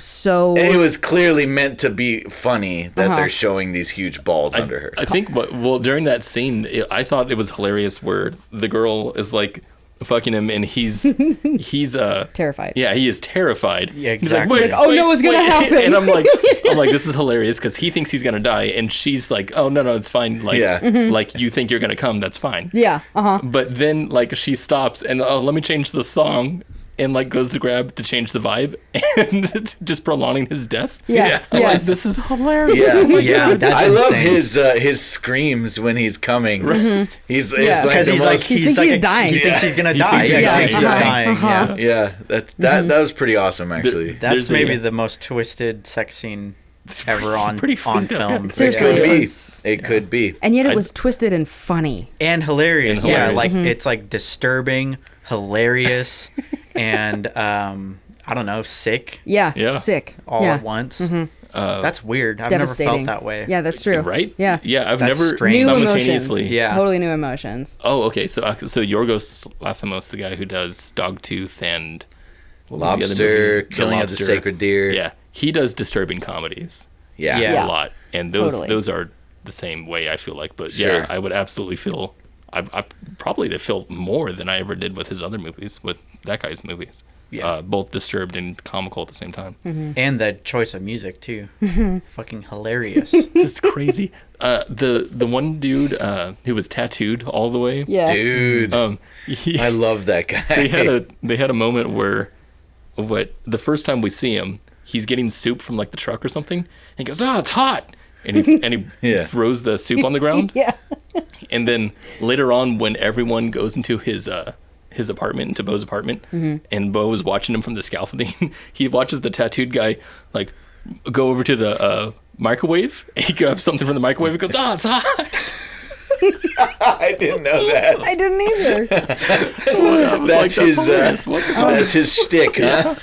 It was clearly meant to be funny that Uh-huh. they're showing these huge balls under her. I think, during that scene, I thought it was hilarious where the girl is like fucking him and he's Terrified. Yeah, he is terrified. Yeah, He's like, exactly. "Wait, He's like, "Oh, no, wait, it's gonna wait." happen. And I'm like, this is hilarious because he thinks he's gonna die, and she's like, oh no, it's fine. Like, Yeah. like you think you're gonna come, that's fine. Yeah. But then like she stops and let me change the song. And like goes to grab to change the vibe and just prolonging his death. Yeah. I'm like, Yes. this is hilarious. Yeah. Oh my Yeah, God. that's I love insane. his screams when he's coming. He's Mm-hmm. Yeah. it's like Because the he's most, He thinks he's dying. He thinks he's gonna He die. thinks Yeah, he's he's dying. dying. Yeah. yeah, that was pretty awesome actually. That's There's a- maybe the most twisted sex scene ever on pretty on fucked up, film. yeah. Seriously, It could it be. was- It could be. And yet it I- was twisted and funny. And hilarious. And Yeah, hilarious. like Mm-hmm. it's like disturbing, hilarious, and I don't know, sick Yeah. Yeah. Sick. all yeah. at once. That's weird. I've never Devastating. felt that way. Yeah, that's true. Right? Yeah. Yeah, I've That's never strange. New simultaneously. emotions. Yeah. Totally new emotions. Oh, okay. So Yorgos Lanthimos, the guy who does Dogtooth and what was the other Lobster, movie? Killing of the Lobster. Sacred Deer. Yeah, he does disturbing comedies Yeah. Yeah. a lot, and those Totally. those are the same way I feel like. But Sure. yeah, I would absolutely feel. I probably felt more than I ever did with his other movies, with that guy's movies. Yeah. Both disturbed and comical at the same time. And the choice of music too. Fucking hilarious. Just crazy. The one dude who was tattooed all the way. Yeah. Dude, He, I love that guy. they had a moment where the first time we see him, he's getting soup from like the truck or something, and he goes, "Oh, it's hot." and he Yeah. throws the soup on the ground. Yeah. And then later on, when everyone goes into his apartment, into Beau's apartment, and Beau is watching him from the scaffolding, he watches the tattooed guy like go over to the microwave. And he grabs something from the microwave and goes, "Oh, it's hot." I didn't know that. I didn't either. That's his. hilarious. What the fuck? That's his shtick, huh?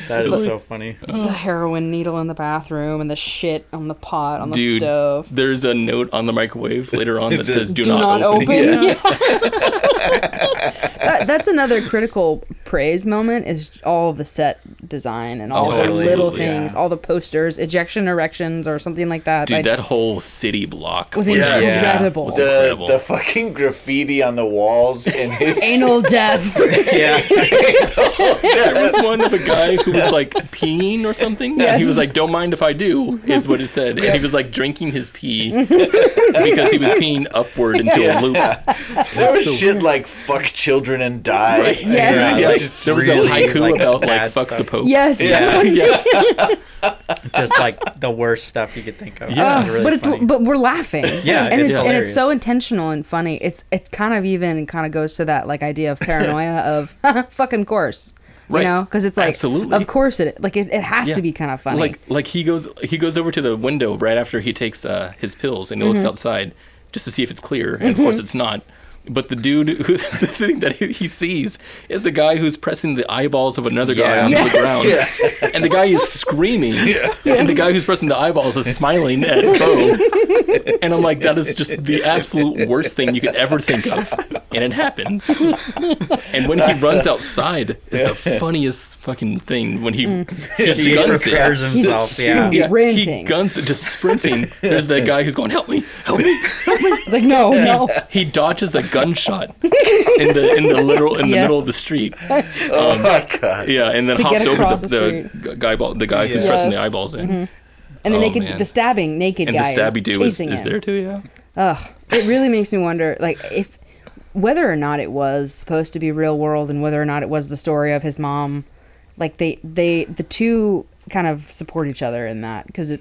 That is so funny. The heroin needle in the bathroom and the shit on the pot on the Dude, stove. there's a note on the microwave later on that says, "Do, Do not open. Yeah. That's another critical praise moment is all of the set design and all Totally. the little Absolutely, things, yeah. all the posters, ejection erections or something like that. Dude, that whole city block was Yeah. incredible. Was The incredible. the fucking graffiti on the walls in his Anal death. Yeah. There was one of a guy who was like peeing or something. Yes. And he was like, "Don't mind if I do," is what it said. And he was like drinking his pee because he was peeing upward into a loop. There was shit like "fuck children and die." Right. Yes. Yeah, Just there was really, a haiku like, about like bad "fuck stuff. the Pope." Yes. Yeah. Yeah. Just like the worst stuff you could think of. Yeah. It was really but funny. but we're laughing. Yeah, and it's it's hilarious. so intentional and funny. It kind of goes to that like idea of paranoia of fucking course. You Right. know, because it's like, Absolutely. of course it has Yeah. to be kind of funny. Like he goes over to the window right after he takes his pills and he looks outside just to see if it's clear, and of course it's not. But the dude, the thing that he sees is a guy who's pressing the eyeballs of another guy Yeah. onto the ground, and the guy is screaming, and the guy who's pressing the eyeballs is smiling at Beau, and I'm like, that is just the absolute worst thing you could ever think of, and it happens. And when he runs outside, is the funniest fucking thing when he just He guns prepares it. himself. Yeah. Yeah, he Sprinting. guns it, just sprinting. There's that guy who's going, "Help me, help me, help me." It's like no. He dodges a gunshot in the Yes. middle of the street. Oh my god. Yeah, and then To hops get over across the the guy who's Yeah. pressing the Yes. eyeballs in. And the Oh, naked, man. the stabbing naked And the guy stabby is dude is chasing him. there too, yeah. Ugh, it really makes me wonder, like, if whether or not it was supposed to be real world, and whether or not it was the story of his mom. Like the two kind of support each other in that, because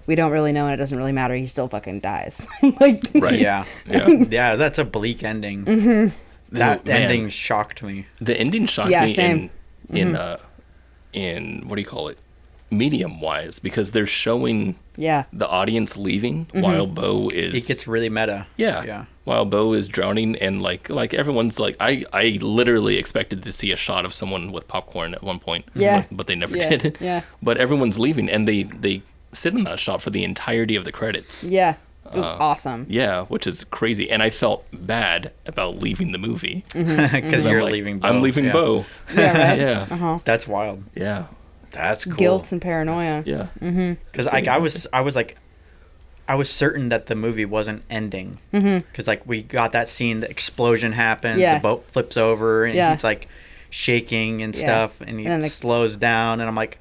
we don't really know, and it doesn't really matter. He still fucking dies. Like, Right. Yeah. Yeah. Yeah, that's a bleak ending. That Oh, man. ending shocked me. The ending shocked Yeah, me same. in what do you call it? Medium wise, because they're showing yeah, the audience leaving while Beau is It gets really meta. Yeah. Yeah. While Beau is drowning, and like everyone's like, I literally expected to see a shot of someone with popcorn at one point. Yeah. But they never Yeah, did. yeah. But everyone's leaving, and they sit in that shot for the entirety of the credits. yeah. It was awesome. Yeah, which is crazy. And I felt bad about leaving the movie. Because I'm you're like, leaving Beau. I'm leaving Yeah. Beau. Yeah, right. Yeah. That's wild. Yeah. That's cool. Guilt and paranoia. Yeah. Because I was certain that the movie wasn't ending. Because like we got that scene, the explosion happens, Yeah. the boat flips over, and Yeah. he's like shaking and Yeah. stuff, and he And then the- slows down, and I'm like,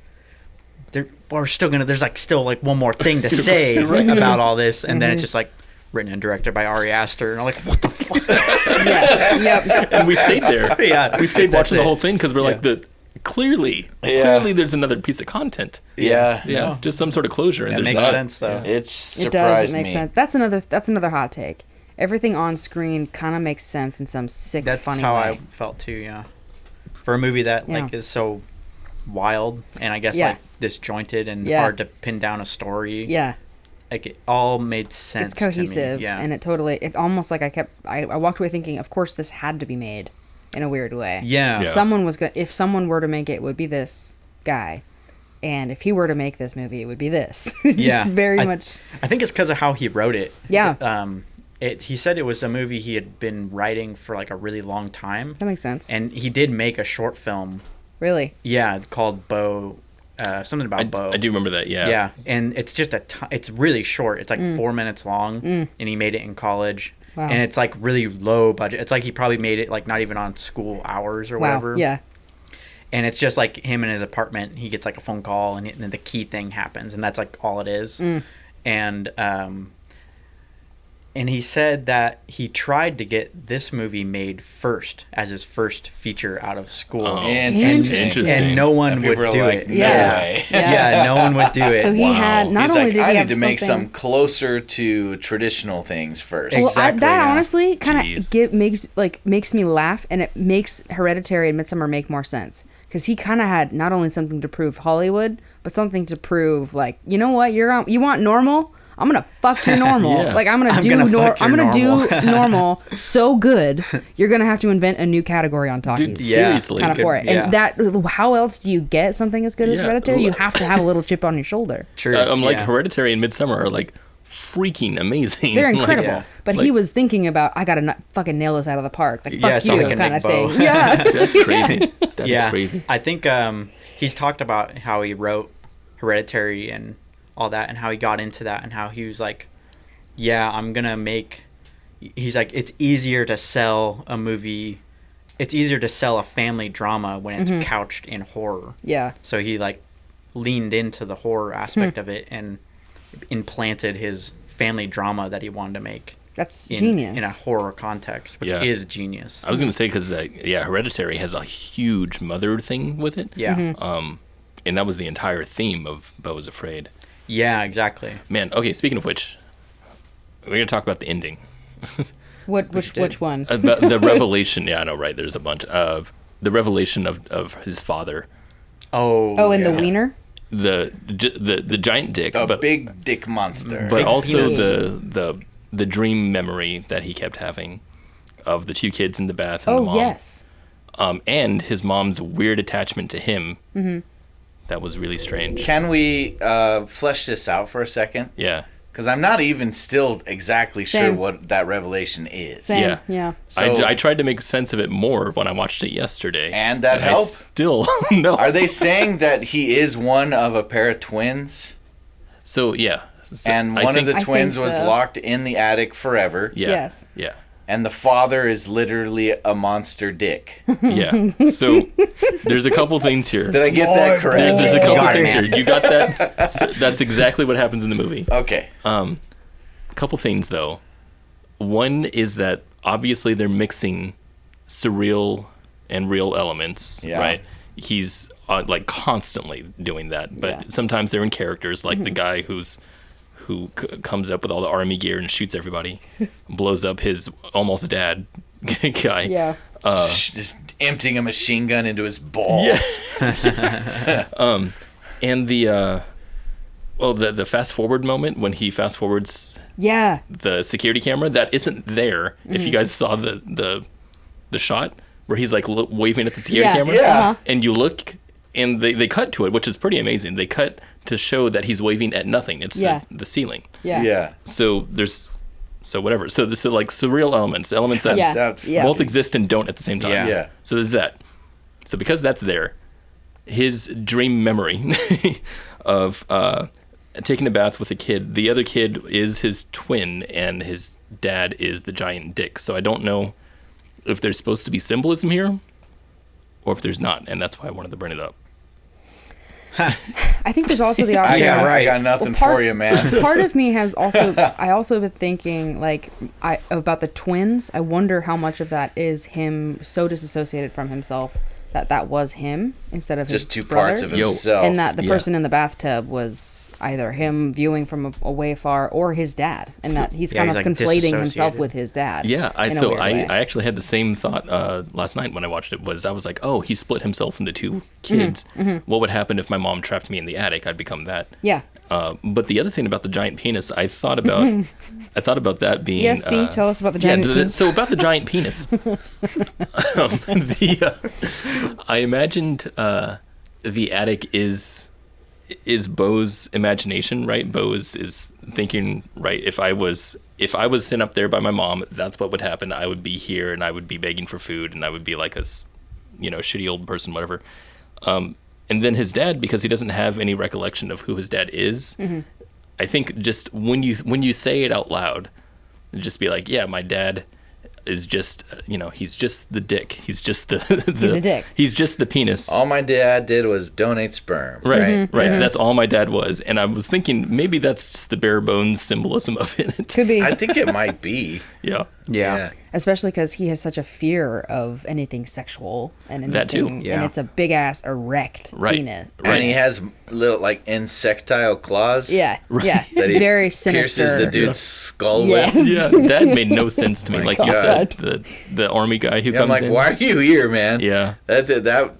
there's like still like one more thing to say about all this, and then it's just like written and directed by Ari Aster, and I'm like, what the fuck? Yeah. Yep. And we stayed there. Yeah, We stayed that's watching the it. whole thing because we're like, Yeah. clearly there's another piece of content. Yeah. Yeah. No. Just some sort of closure. And That there's makes not. sense though. Yeah. It It surprised does. It makes me. sense. That's another hot take. Everything on screen kind of makes sense in some sick, That's funny how way. I felt too. Yeah, for a movie that like Yeah. is so wild and I guess Yeah. like disjointed and Yeah. hard to pin down a story. Yeah. Like it all made sense. It's cohesive, to me. Yeah, and it almost like I walked away thinking, of course this had to be made in a weird way. yeah. Yeah. If someone were to make it, it would be this guy, and if he were to make this movie, it would be this. Just Yeah. very I- much. I think it's because of how he wrote it. Yeah. He said it was a movie he had been writing for like a really long time, That makes sense. and he did make a short film. Really. Yeah, called Beau. Something about Beau. I do remember that. Yeah. Yeah, and it's just it's really short. It's like 4 minutes long, and he made it in college. Wow. And it's like really low budget. It's like he probably made it like not even on school hours or Wow. whatever. Yeah. And it's just like him in his apartment. He gets like a phone call, and then the key thing happens, and that's like all it is. And And he said that he tried to get this movie made first as his first feature out of school. Oh, Interesting. And no one And would people were do like, it. "No Yeah. way." Yeah, no one would do it. So he had not He's only like, did I he need have to make something- some closer to traditional things first. Well, Exactly, that yeah. honestly kind Jeez. of makes me laugh, and it makes Hereditary and Midsummer make more sense because he kind of had not only something to prove Hollywood, but something to prove like, you know what, you want normal. I'm gonna fuck your normal. Yeah. Like I'm I'm gonna do gonna fuck your I'm gonna normal. do normal so good. You're gonna have to invent a new category on Talkies. Dude, Yeah. seriously. Kind of for it. Yeah. And that, how else do you get something as good as Yeah. Hereditary? You have to have a little chip on your shoulder. True. Like yeah. Hereditary and Midsummer are like freaking amazing. They're Like, incredible. yeah. But Like- he was thinking about, I gotta fucking nail this out of the park. Like, Yeah, fuck sound you like a kind Nick of thing. Beau. Yeah. That's crazy. That's yeah, crazy. I think he's talked about how he wrote Hereditary and all that, and how he got into that, and how he was like, yeah, I'm gonna make. He's like, it's easier to sell a movie. It's easier to sell a family drama when it's couched in horror. Yeah. So he like leaned into the horror aspect of it and implanted his family drama that he wanted to make That's in, genius. in a horror context, which Yeah. is genius. I was gonna say because Hereditary has a huge mother thing with it. Yeah. And that was the entire theme of Beau is Afraid. Yeah, exactly. Man, okay. Speaking of which, we're gonna talk about the ending. Which one? About the revelation. Yeah, I know, right? There's a bunch of the revelation of his father, Oh. In the yeah. wiener? the giant dick, A but big dick monster. but Big also penis. the dream memory that he kept having of the two kids in the bath and the Oh, mom. yes. And his mom's weird attachment to him. That was really strange. Can we flesh this out for a second? Yeah. Because I'm not even still exactly sure Same. what that revelation is. Same. Yeah. Yeah. So- I tried to make sense of it more when I watched it yesterday. And that I helped? still no. Are they saying that he is one of a pair of twins? So yeah. So And I one of think- the I twins think was so. locked in the attic forever. Yeah. Yes. Yeah. And the father is literally a monster dick. Yeah. So there's a couple things here. Did I get that correct? There's a couple got it, things man. here. You got that? So that's exactly what happens in the movie. Okay. A couple things though. One is that obviously they're mixing surreal and real elements, Yeah. right? He's like constantly doing that, but Yeah. sometimes they're in characters like the guy who comes up with all the army gear and shoots everybody, blows up his almost dad guy. Yeah. Just emptying a machine gun into his balls. And the fast forward moment when he fast forwards Yeah. the security camera that isn't there. If you guys saw the shot where he's like waving at the security Yeah. camera, Yeah. Uh-huh. and you look, and they cut to it, which is pretty amazing. They cut to show that he's waving at nothing. It's Yeah. the ceiling. Yeah. Yeah. So whatever. So this is like surreal elements that Yeah. That- Yeah. both exist and don't at the same time. Yeah. Yeah. So there's that. So because that's there, his dream memory of taking a bath with a kid. The other kid is his twin, and his dad is the giant dick. So I don't know if there's supposed to be symbolism here, or if there's not, and that's why I wanted to bring it up. I think there's also the I option. got, right. I got nothing Well, part- for you, man. Part of me has also, I also been thinking like about the twins. I wonder how much of that is him so disassociated from himself that was him instead of Just his two brother, parts of Yo. himself. and that the Yeah. person in the bathtub was either him viewing from away far or his dad, and that he's Yeah, kind he's, of like, conflating himself disassociated. with his dad. Yeah, in a weird way. I actually had the same thought last night when I watched it. I was like, oh, he split himself into two kids. What would happen if my mom trapped me in the attic? I'd become that. Yeah. But the other thing about the giant penis, I thought about that being. Yes, Dee, tell us about the giant penis. So about the giant penis. I imagined the attic is Beau's imagination, right? Beau is thinking, right? If I was sent up there by my mom, that's what would happen. I would be here, and I would be begging for food, and I would be like a shitty old person, whatever. And then his dad, because he doesn't have any recollection of who his dad is, I think just when you say it out loud, just be like, yeah, my dad is just, he's just the dick. He's just the He's a dick. He's just the penis. All my dad did was donate sperm. Right. Yeah. That's all my dad was. And I was thinking maybe that's just the bare bones symbolism of it. Could be. I think it might be. Yeah. Yeah. Especially because he has such a fear of anything sexual and anything, That too. Yeah. and it's a big ass erect penis. And he has little like insectile claws. Yeah, Right. That he very sinister. pierces the dude's skull Yes. with. Yeah, that made no sense to me. My Like you God. said, the army guy who Yeah, I'm comes like, in. why are you here, man? Yeah. That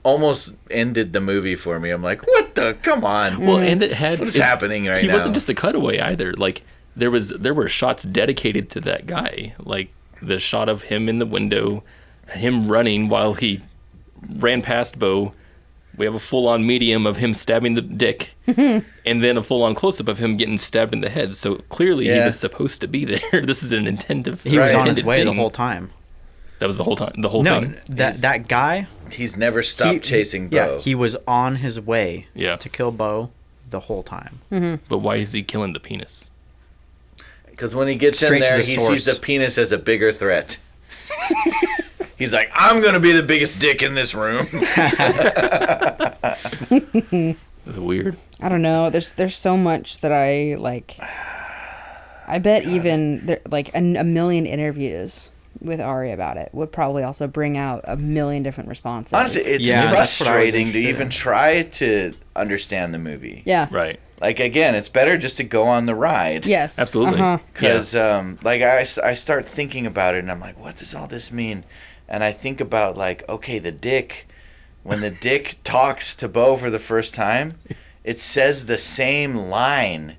almost ended the movie for me. I'm like, what the? Come on. Well, and it had What is happening right he now? wasn't just a cutaway either. Like there were shots dedicated to that guy. Like the shot of him in the window, him running while he ran past Beau. We have a full-on medium of him stabbing the dick, and then a full-on close-up of him getting stabbed in the head. So clearly he was supposed to be there. This is an intended. He was on his intended way the thing. whole time. That was the whole time. The whole No, thing. that guy. He's never stopped chasing Beau. Yeah, he was on his way Yeah. to kill Beau the whole time. But why is he killing the penis? Because when he gets Straight in to there, the he source. sees the penis as a bigger threat. He's like, I'm going to be the biggest dick in this room. That's weird. I don't know. There's so much that I like. I bet even there, like a million interviews with Ari about it would probably also bring out a million different responses. Honestly, it's Yeah, that's what I was frustrating to interested even in. try to understand the movie. Yeah. Right. Like, again, it's better just to go on the ride. Yes. Absolutely. Uh-huh. Because, like, I start thinking about it, and I'm like, what does all this mean? And I think about, like, okay, the dick, when the dick talks to Beau for the first time, it says the same line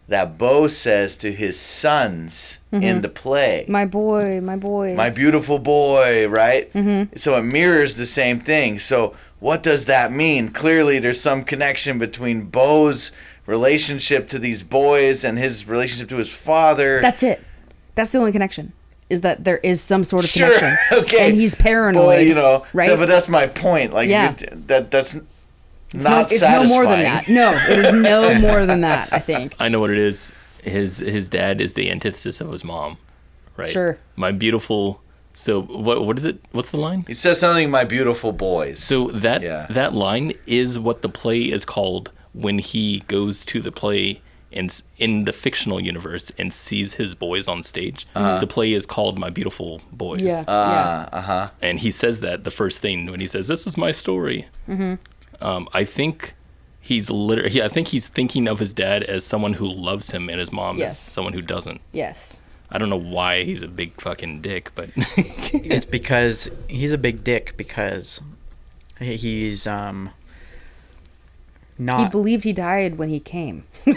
that Beau says to his sons in the play. My boy, my boys. My beautiful boy, right? So it mirrors the same thing. So what does that mean? Clearly, there's some connection between Beau's relationship to these boys and his relationship to his father. That's it. That's the only connection. Is that there is some sort of Sure, connection. okay. And he's paranoid. Boy, right? But that's my point. Like, Yeah. that's It's not it's satisfying. no more than that. No, it is no more than that, I think. I know what it is. His dad is the antithesis of his mom, right? Sure. My beautiful. So what is it? What's the line? He says something, my beautiful boys. So that Yeah. that line is what the play is called when he goes to the play and in the fictional universe and sees his boys on stage. The play is called My Beautiful Boys. Yeah. uh-huh. And he says that the first thing when he says, "This is my story." I think he's I think he's thinking of his dad as someone who loves him and his mom Yes. as someone who doesn't. Yes. I don't know why he's a big fucking dick, but It's because he's a big dick because he's He not. believed he died when he came. So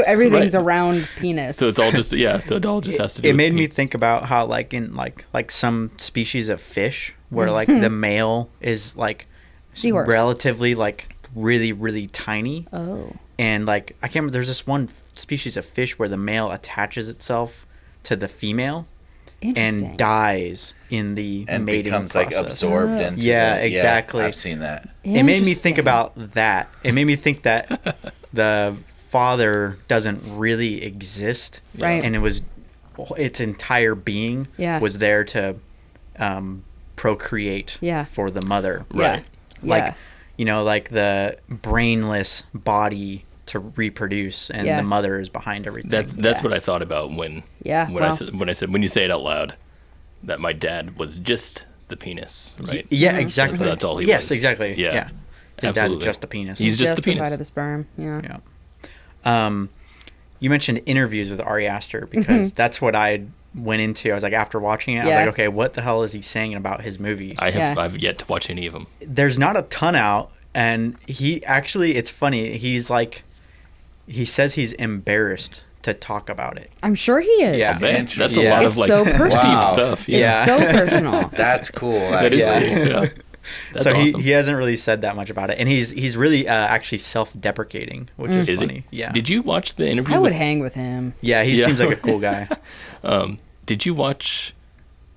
everything's Right. around penis. so it's all just so it all just has to do. It with made me penis. think about how like in like some species of fish where like the male is like Seahorse. relatively like really tiny, Oh. and like I can't remember, there's this one species of fish where the male attaches itself to the female Interesting. and dies in the And mating becomes like process. absorbed into Yeah, the, exactly. I've seen that. It made me think Interesting. about that. It made me think that the father doesn't really exist, Right. and it was its entire being Yeah. was there to procreate Yeah. for the mother. Yeah. Right. Like like the brainless body to reproduce, and Yeah. the mother is behind everything. That's what I thought about when Yeah, when well. when you say it out loud that my dad was just the penis, right? Yeah, exactly. So that's all he yes, was. exactly. Yeah. Yeah. His Absolutely. dad's just the penis. He's just the penis. provided the sperm. Yeah. Yeah. You mentioned interviews with Ari Aster because that's what I went into. I was like, after watching it, I was Yeah. like, okay, what the hell is he saying about his movie? I've yet to watch any of them. There's not a ton out, and he actually, it's funny. He's like, he says he's embarrassed to talk about it. I'm sure he is. Yeah. Man, that's a Yeah. lot It's of like so deep personal. stuff. It's Yeah. so personal. That's cool. That is actually. cool. Yeah. That's so awesome. he hasn't really said that much about it, and he's really actually self-deprecating, which is Is funny. he? Yeah. Did you watch the interview? I would with, hang with him. Yeah, he Yeah. seems like a cool guy. Did you watch?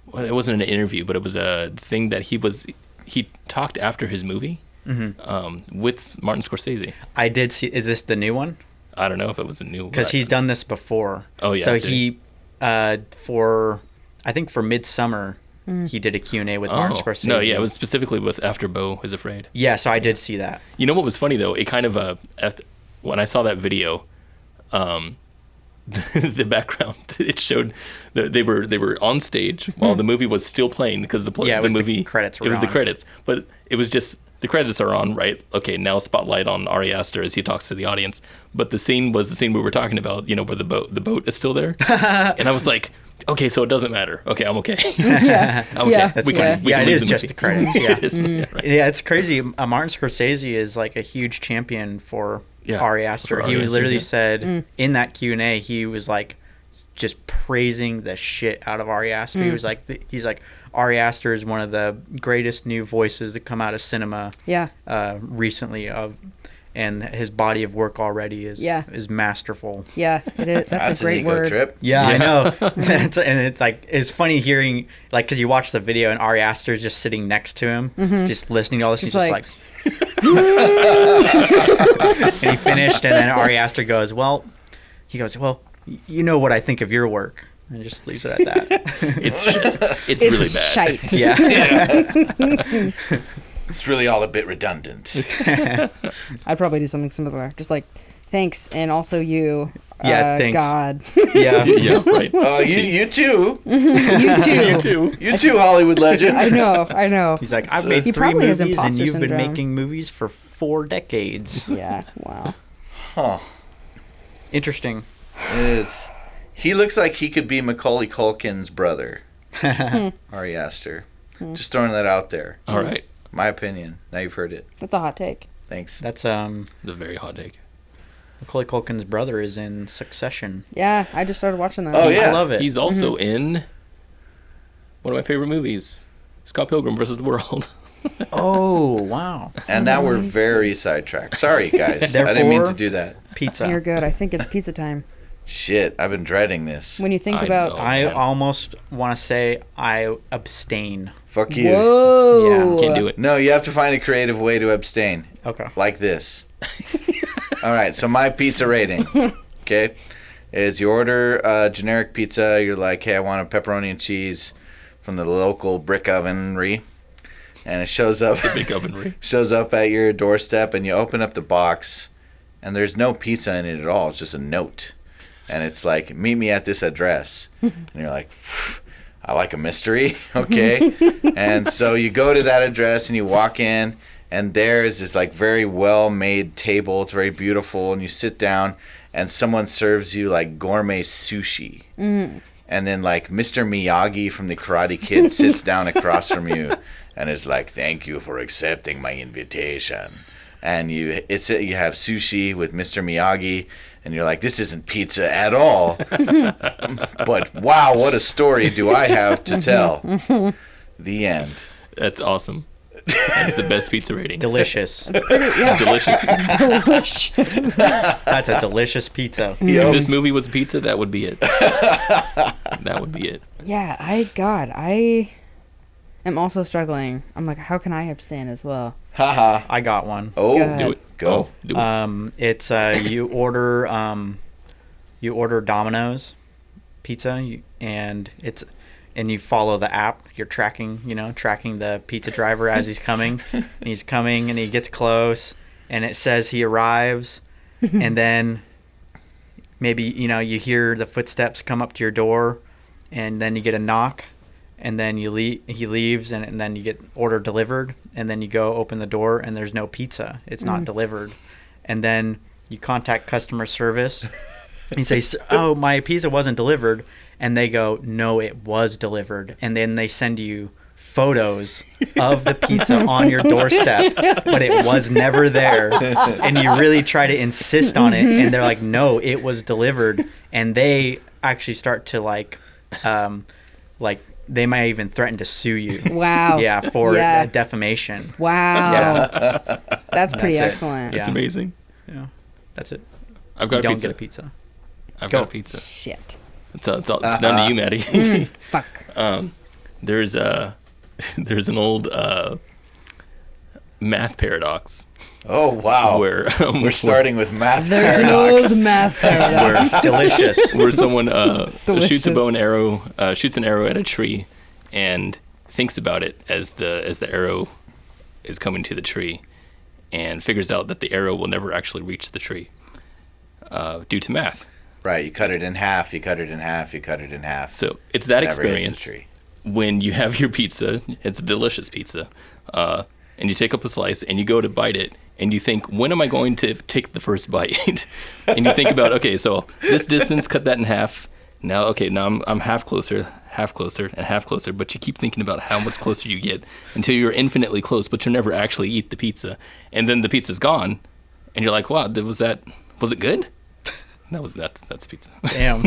Well, it wasn't an interview, but it was a thing that he talked after his movie with Martin Scorsese. I did see. Is this the new one? I don't know if it was a new Because he's done this before. Oh, yeah, So did he? he, for I think for Midsummer, he did a Q&A with Martin Scorsese. No, yeah, it was specifically with After Beau is Afraid. Yeah, so I did see that. You know what was funny though? It kind of when I saw that video, the background it showed that they were on stage while the movie was still playing because the movie credits were it was the on. credits, but it was just the credits are on, right? Okay, now spotlight on Ari Aster as he talks to the audience. But the scene was the scene we were talking about, where the boat is still there, and I was like, okay, so it doesn't matter. Okay, I'm okay. Yeah. I'm okay. Yeah. We can It leave is the just movie. the credits. Yeah. It is, yeah, right. Yeah, it's crazy. Martin Scorsese is like a huge champion for Ari Aster. for He Ari was Aster, literally yeah. said in that Q&A, he was like just praising the shit out of Ari Aster. He was like, Ari Aster is one of the greatest new voices that come out of cinema. Yeah. Recently, and his body of work already is masterful. Yeah, it is. That's a great an ego word. trip. Yeah, I know. And it's like, it's funny hearing, like, because you watch the video and Ari Aster is just sitting next to him, just listening to all this. Just He's just like- and he finished, and then Ari Aster goes, well, you know what I think of your work. And just leaves it at that. It's shit. It's really bad. Shite. Yeah. It's really all a bit redundant. I'd probably do something similar. Just like, thanks, and also you. Yeah, thanks. God. Yeah. Yeah, right. You too. You too. You too. You too, Hollywood legend. I know. He's like, I've So- made He 3 probably has movies, and imposter you've been syndrome. making movies for 4 decades. Yeah, wow. Huh. Interesting. It is. He looks like he could be Macaulay Culkin's brother, Ari Aster. Just throwing that out there. All right. My opinion. Now you've heard it. That's a hot take. Thanks. That's The very hot take. Macaulay Culkin's brother is in Succession. Yeah, I just started watching that. Oh, yeah. I love it. He's also in one of my favorite movies, Scott Pilgrim versus the World. Oh, wow. And now we're very sidetracked. Sorry, guys. I didn't mean to do that. Pizza. You're good. I think it's pizza time. Shit, I've been dreading this. When you think I about... know. I man. almost want to say I abstain. Fuck you. Whoa. Yeah, Can't do it. No, you have to find a creative way to abstain. Okay. Like this. All right, so my pizza rating, okay, is you order a generic pizza. You're like, hey, I want a pepperoni and cheese from the local brick ovenry. And it shows up Big ovenry. shows up at your doorstep, and you open up the box, and there's no pizza in it at all. It's just a note. And it's like, meet me at this address. And you're like, I like a mystery, okay? And so you go to that address and you walk in, and there's this like very well-made table. It's very beautiful, and you sit down, and someone serves you like gourmet sushi. And then like Mr. Miyagi from the Karate Kid sits down across from you and is like, thank you for accepting my invitation. And you have sushi with Mr. Miyagi, and you're like, this isn't pizza at all. But wow, what a story do I have to tell. The end. That's awesome. That's the best pizza rating. Delicious. Yeah. Delicious. Delicious. That's a delicious pizza. If this movie was pizza, that would be it. That would be it. Yeah, I am also struggling. I'm like, how can I abstain as well? Haha. I got one. Oh, Go ahead. Do it. Go. Oh, do it. It's you order Domino's pizza, and you follow the app. You're tracking the pizza driver as he's coming. And he's coming, and he gets close, and it says he arrives, and then maybe you hear the footsteps come up to your door, and then you get a knock, and then he leaves, and then you get order delivered, and then you go open the door, and there's no pizza. It's not delivered. And then you contact customer service, and you say, oh, my pizza wasn't delivered. And they go, no, it was delivered. And then they send you photos of the pizza on your doorstep, but it was never there. And you really try to insist on it, and they're like, no, it was delivered. And they actually start to like they might even threaten to sue you. Wow. Yeah, for Yeah. defamation. Wow. Yeah. That's pretty That's it. excellent. Yeah. That's amazing. Yeah, that's it. I've got You a don't pizza. get a pizza. I've Go. got a pizza. Shit. It's down to you, Maddie. Fuck. There's an old math paradox Oh, wow. Where We're starting with math There's an paradox. old math paradox. Where delicious. where someone shoots Delicious. a bow and arrow, shoots an arrow at a tree, and thinks about it as the arrow is coming to the tree, and figures out that the arrow will never actually reach the tree due to math. Right, you cut it in half, you cut it in half, you cut it in half. So it's that Never hits the experience tree. when you have your pizza. It's a delicious pizza, and you take up a slice and you go to bite it, and you think, when am I going to take the first bite? And you think about, okay, so this distance, cut that in half. Now I'm half closer, and half closer. But you keep thinking about how much closer you get until you're infinitely close, but you'll never actually eat the pizza. And then the pizza's gone, and you're like, wow, was it good? That's pizza. Damn.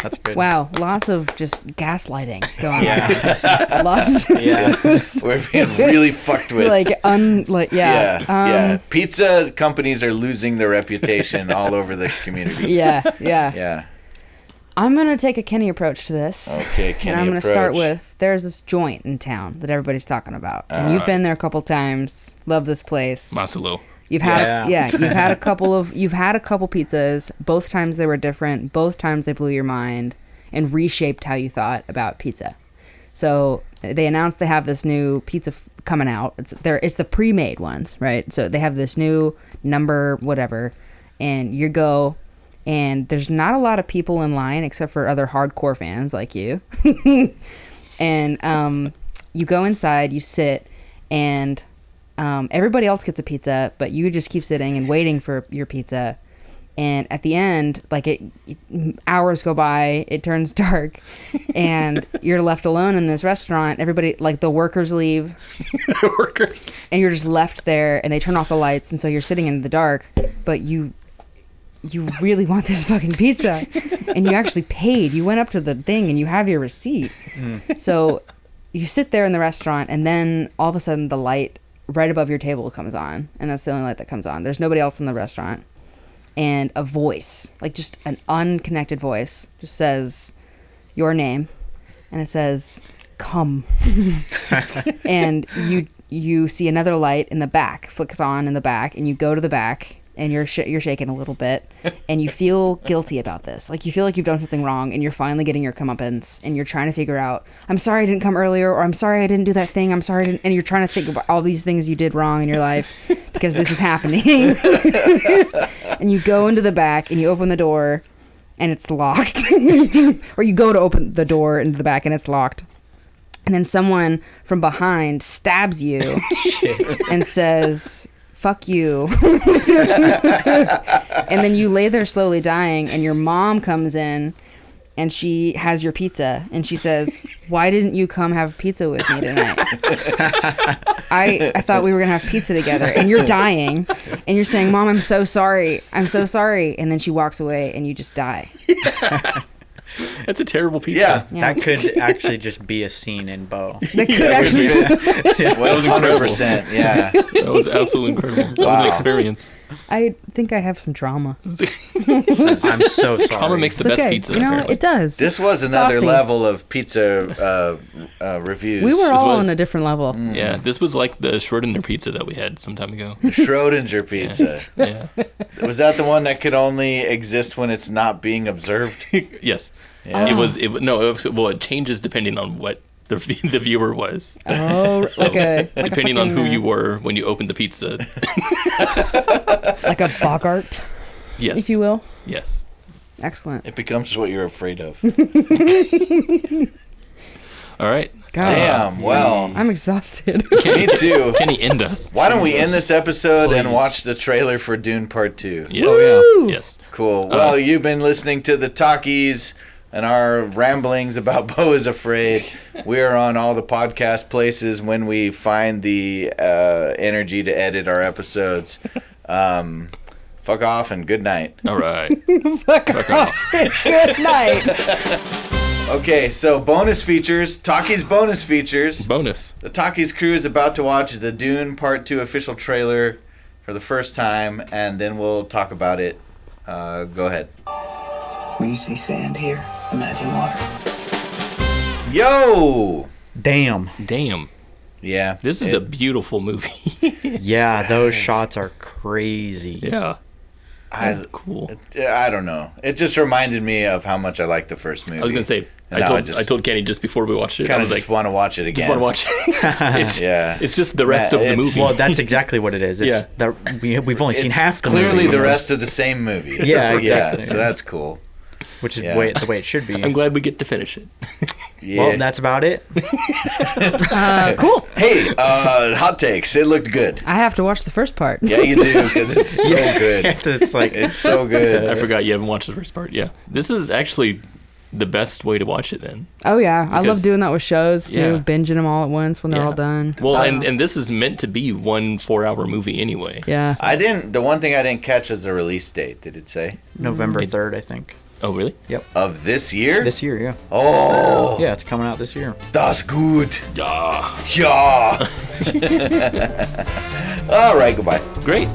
That's good. Wow, lots of just gaslighting going on. Yeah. Lots. Yeah. We're being really fucked with. Yeah. Yeah. Pizza companies are losing their reputation all over the community. Yeah. Yeah. I'm gonna take a Kenny approach to this. Okay, Kenny And I'm gonna approach. start with, there's this joint in town that everybody's talking about, and you've been there a couple times. Love this place. Masalo. You've had Yeah. you've had a couple pizzas. Both times they were different. Both times they blew your mind and reshaped how you thought about pizza. So they announced they have this new pizza coming out. It's the pre-made ones, right? So they have this new number whatever, and you go, and there's not a lot of people in line except for other hardcore fans like you. And you go inside, you sit, and everybody else gets a pizza, but you just keep sitting and waiting for your pizza. And at the end, hours go by, it turns dark, and you're left alone in this restaurant. Everybody, the workers leave, and you're just left there, and they turn off the lights, and so you're sitting in the dark, but you really want this fucking pizza, and you actually paid. You went up to the thing, and you have your receipt. So you sit there in the restaurant, and then all of a sudden the light right above your table comes on, and that's the only light that comes on. There's nobody else in the restaurant, and a voice, just an unconnected voice, just says your name, and it says, "Come." And you see another light in the back, flicks on in the back, and you go to the back, and you're shaking a little bit, and you feel guilty about this. You feel like you've done something wrong, and you're finally getting your comeuppance, and you're trying to figure out, I'm sorry I didn't come earlier, or I'm sorry I didn't do that thing, I'm sorry I didn't, and you're trying to think about all these things you did wrong in your life because this is happening. And you go into the back, and you open the door, and it's locked. Or you go to open the door into the back, and it's locked. And then someone from behind stabs you and says, "Fuck you." And then you lay there slowly dying, and your mom comes in, and she has your pizza, and she says, "Why didn't you come have pizza with me tonight? I thought we were gonna have pizza together." And you're dying, and you're saying, "Mom, I'm so sorry. I'm so sorry." And then she walks away, and you just die. That's a terrible pizza. Yeah. That could actually just be a scene in Beau. That could actually. Well, 100%. Yeah. That was absolutely incredible. That was an Wow. experience. I think I have some trauma. I'm so sorry. Karman makes the It's best okay. pizza. You know, apparently. it does. This was another Saucy. level of pizza reviews. We were all was- on a different level. Yeah, this was like the Schrodinger pizza that we had some time ago. Schrodinger pizza. Yeah. Was that the one that could only exist when it's not being observed? Yes. Yeah. It changes depending on what the viewer was. Oh, So, like depending a on who fucking, you were when you opened the pizza. like a Bogart, Yes. if you will. Yes. Excellent. It becomes what you're afraid of. All right. God, Damn, well, I'm exhausted. me too. Can he end us? Why don't we end this episode and Please. watch the trailer for Dune Part 2? Yes. Oh, yeah. Yes. Cool. Well, you've been listening to the Talkies and our ramblings about Beau is Afraid. We're on all the podcast places when we find the energy to edit our episodes. Fuck off and good night. All right. Fuck off. Good night. Okay, so bonus features, Talkies bonus features. Bonus. The Talkies crew is about to watch the Dune Part 2 official trailer for the first time, and then we'll talk about it. Go ahead. When you see sand here, imagine water. Yo! Damn. Damn. Yeah. This is a beautiful movie. Yeah, those shots are crazy. Yeah. I, Cool. I don't know. It just reminded me of how much I liked the first movie. I was gonna say, And I now told Kenny just before we watched it, I kind was of like, just want to watch it again. just want to watch it. it's, Yeah. it's just the rest of the It's- movie. Well, that's exactly what it is. It's we've only seen It's half the clearly movie. the rest of the same movie. Yeah, exactly. Yeah, so that's cool. Which is Yeah. the way it should be. I'm glad we get to finish it. Yeah. Well, that's about it. Cool. Hey, hot takes. It looked good. I have to watch the first part. Yeah, you do, because it's so good. It's like It's so good. I forgot you haven't watched the first part. Yeah. This is actually the best way to watch it then. Oh yeah, I love Because- doing that with shows too. Yeah. Binging them all at once when they're Yeah. all done. Well, and this is meant to be 1 4-hour movie anyway. Yeah. The one thing I didn't catch is the release date. Did it say? November 3rd, I think. Oh, really? Of this year? This year, yeah. Oh, Yeah, it's coming out this year. that's good. Yeah. Yeah. All right, goodbye. Great.